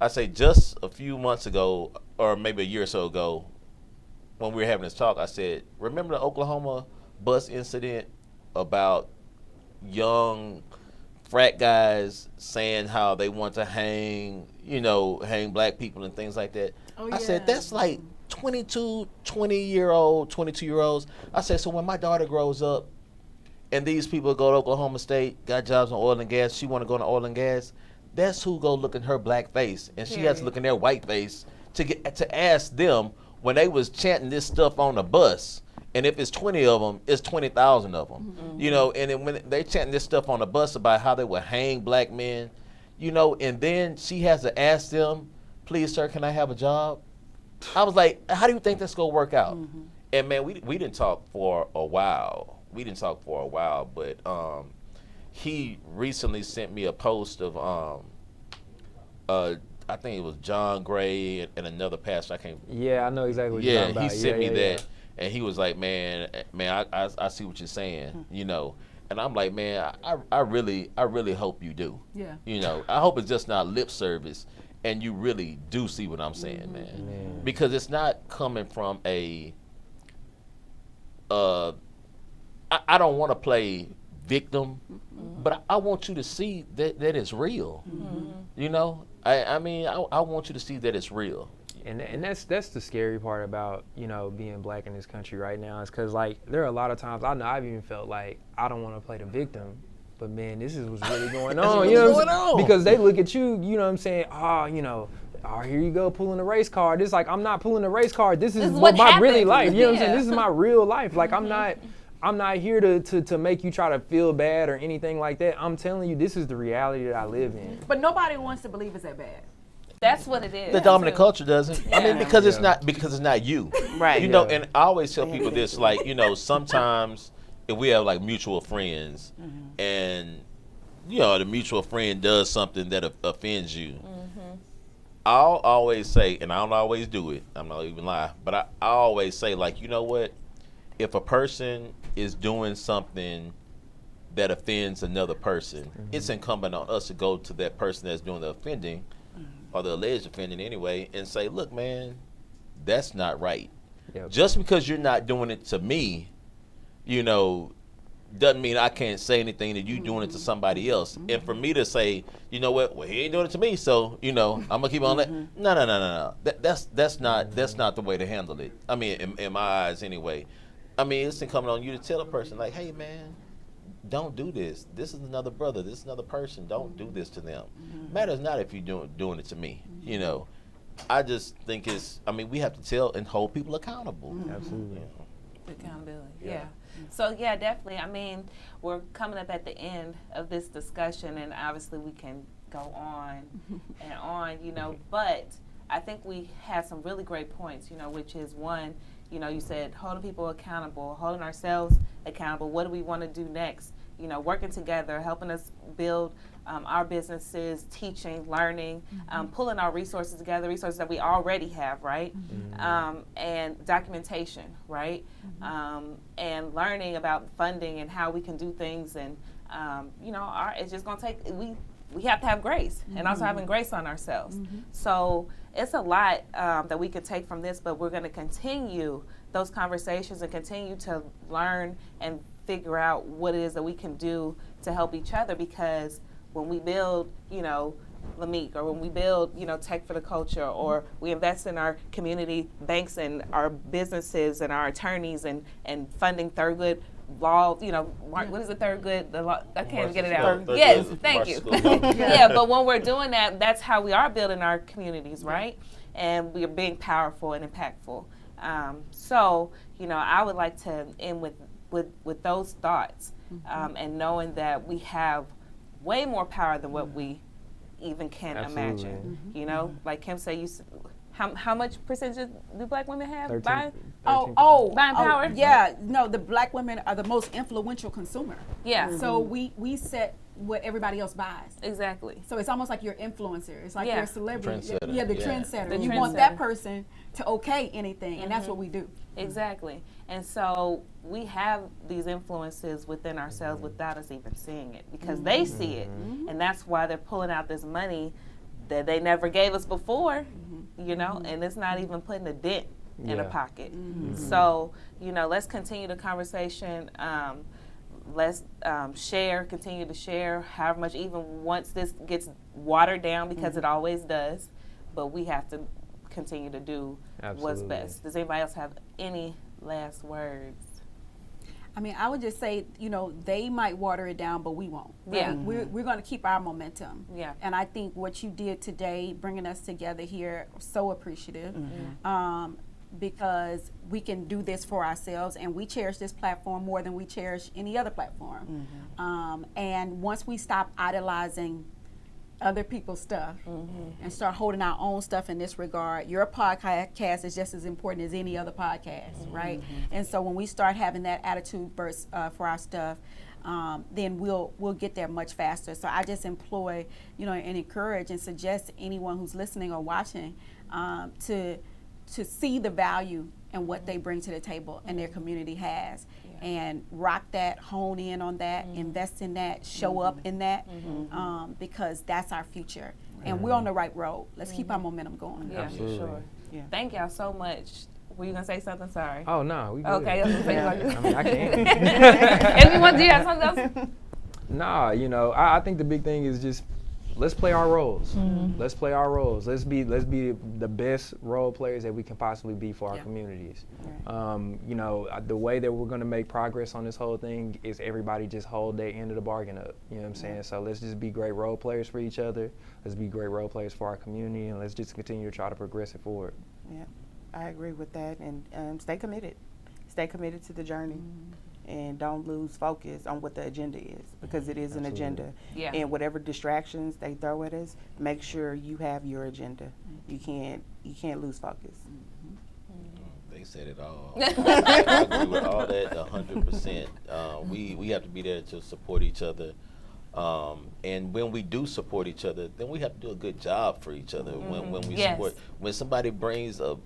I say just a few months ago or maybe a year or so ago, when we were having this talk, I said, remember the Oklahoma bus incident about young frat guys saying how they want to hang black people and things like that? I said, that's like 22-year-olds. I said, so when my daughter grows up and these people go to Oklahoma State, got jobs in oil and gas, she want to go into oil and gas, that's who go look in her black face. And she has to look in their white face to ask them, when they was chanting this stuff on the bus, and if it's 20 of them, it's 20,000 of them, and then when they chanting this stuff on the bus about how they would hang black men, and then she has to ask them, please, sir, can I have a job? I was like, how do you think that's going to work out? And man, we didn't talk for a while. But he recently sent me a post of, I think it was John Gray and another pastor. I can't. Yeah, I know exactly what you're talking about. He sent me that, and he was like, "Man, I see what you're saying, And I'm like, man, I really hope you do. Yeah. I hope it's just not lip service, and you really do see what I'm saying, man. Because it's not coming from a. I don't want to play victim, but I want you to see that it's real. I mean, I want you to see that it's real. And that's the scary part about, being black in this country right now is because, like, there are a lot of times I know I've even felt like I don't want to play the victim, but, man, this is what's really going on. Because they look at you, you know what I'm saying, oh, here you go pulling a race card. It's like, I'm not pulling a race card. This is what my really life. You know what I'm saying? This is my real life. Like, I'm not here to make you try to feel bad or anything like that. I'm telling you, this is the reality that I live in. But nobody wants to believe it's that bad. That's what it is. The dominant culture doesn't. I mean, because it's not you. Right. And I always tell people this, like, sometimes if we have like mutual friends and the mutual friend does something that offends you, I'll always say, and I don't always do it, I'm not even lie, but I always say, like, you know what? If a person is doing something that offends another person, it's incumbent on us to go to that person that's doing the offending or the alleged offending anyway and say, look, man, that's not right. Yep. Just because you're not doing it to me, doesn't mean I can't say anything that you doing it to somebody else. And for me to say, you know what, well, he ain't doing it to me, so, I'm going to keep on that. No. That's not the way to handle it. I mean, in my eyes anyway. I mean, it's incumbent on you to tell a person, like, hey, man, don't do this. This is another brother. This is another person. Don't do this to them. Matters not if you're doing it to me. I just think we have to tell and hold people accountable. Absolutely. Accountability, yeah. So, yeah, definitely. I mean, we're coming up at the end of this discussion, and obviously we can go on and on, but I think we had some really great points, which is one, you said holding people accountable, holding ourselves accountable. What do we want to do next? working together, helping us build our businesses, teaching, learning, pulling our resources together, resources that we already have, right? And documentation, right? And learning about funding and how we can do things. And, it's just going to take, we have to have grace and also having grace on ourselves. So it's a lot that we could take from this, but we're going to continue those conversations and continue to learn and figure out what it is that we can do to help each other, because when we build, LAMIC, or when we build, Tech for the Culture, or we invest in our community banks and our businesses and our attorneys and funding Thurgood Law, what is it, Thurgood? The law, I can't even get it out. Yes, thank you. Yeah, but when we're doing that, that's how we are building our communities, right? And we are being powerful and impactful. So, I would like to end with those thoughts, and knowing that we have way more power than what we even can imagine. Like Kim said, how much percentage do Black women have? 13, Buying 13%. buying power? Yeah, no, the Black women are the most influential consumer. Yeah. So we set what everybody else buys. Exactly. So it's almost like your influencer. It's like Yeah. you're a celebrity. Trendsetter. Yeah, the Yeah. trendsetter. The You want trendsetter. that person to okay anything, and that's what we do. Exactly. And so we have these influences within ourselves without us even seeing it, because they see it. And that's why they're pulling out this money that they never gave us before, and it's not even putting a dent in a pocket. So, let's continue the conversation. Let's continue to share however much, even once this gets watered down, because it always does. But we have to continue to do what's Absolutely. best. Does anybody else have any last words? I mean, I would just say, they might water it down, but we won't. Right? Yeah. We're going to keep our momentum. Yeah. And I think what you did today, bringing us together here, so appreciative. Because we can do this for ourselves, and we cherish this platform more than we cherish any other platform. And once we stop idolizing other people's stuff and start holding our own stuff in this regard, your podcast is just as important as any other podcast, right? And so when we start having that attitude burst for our stuff, then we'll get there much faster. So I just employ, and encourage and suggest to anyone who's listening or watching to see the value and what they bring to the table and their community has, and rock that, hone in on that, invest in that, show up in that, because that's our future. And we're on the right road. Let's keep our momentum going. Yeah, Absolutely. for sure. Yeah. Thank y'all so much. Were you going to say something? Sorry. Oh, no, we good. Okay. I was gonna say I mean, I can. Anyone, do you have something else? Nah, I think the big thing is just let's play our roles. Let's play our roles. Let's be the best role players that we can possibly be for our communities. The way that we're going to make progress on this whole thing is everybody just hold their end of the bargain up. You know what I'm saying? So let's just be great role players for each other. Let's be great role players for our community, and let's just continue to try to progress it forward. Yeah, I agree with that, and stay committed. Stay committed to the journey, and don't lose focus on what the agenda is, because it is an agenda. Yeah. And whatever distractions they throw at us, make sure you have your agenda. You can't lose focus. They said it all. I agree with all that 100%. We have to be there to support each other. And when we do support each other, then we have to do a good job for each other. When we support, when somebody brings a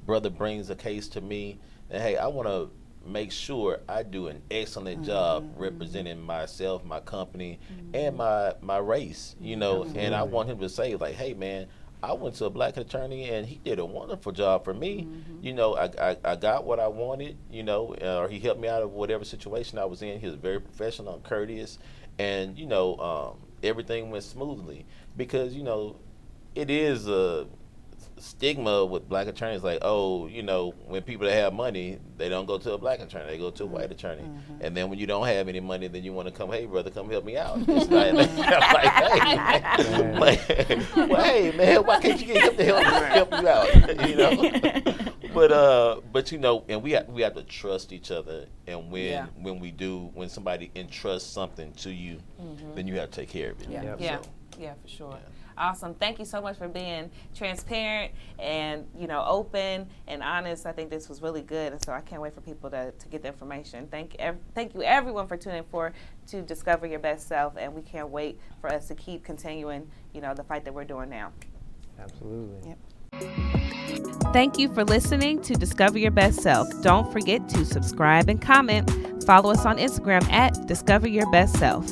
case to me, and hey, I want to make sure I do an excellent job representing myself, my company, and my race, and I want him to say, like, hey man, I went to a Black attorney and he did a wonderful job for me. I got what I wanted, or he helped me out of whatever situation I was in. He was very professional and courteous, and everything went smoothly, because it is a stigma with Black attorneys, like, when people that have money, they don't go to a Black attorney, they go to a white attorney. And then when you don't have any money, then you want to come, hey brother, come help me out. It's like, hey man, why can't you get him to help you out? But and we have to trust each other, and when somebody entrusts something to you, then you have to take care of it. Yeah, for sure. Awesome. Thank you so much for being transparent and, open and honest. I think this was really good, and so I can't wait for people to get the information. Thank you everyone for tuning in to Discover Your Best Self, and we can't wait for us to keep continuing, the fight that we're doing now. Absolutely. Yep. Thank you for listening to Discover Your Best Self. Don't forget to subscribe and comment. Follow us on Instagram at Discover Your Best Self.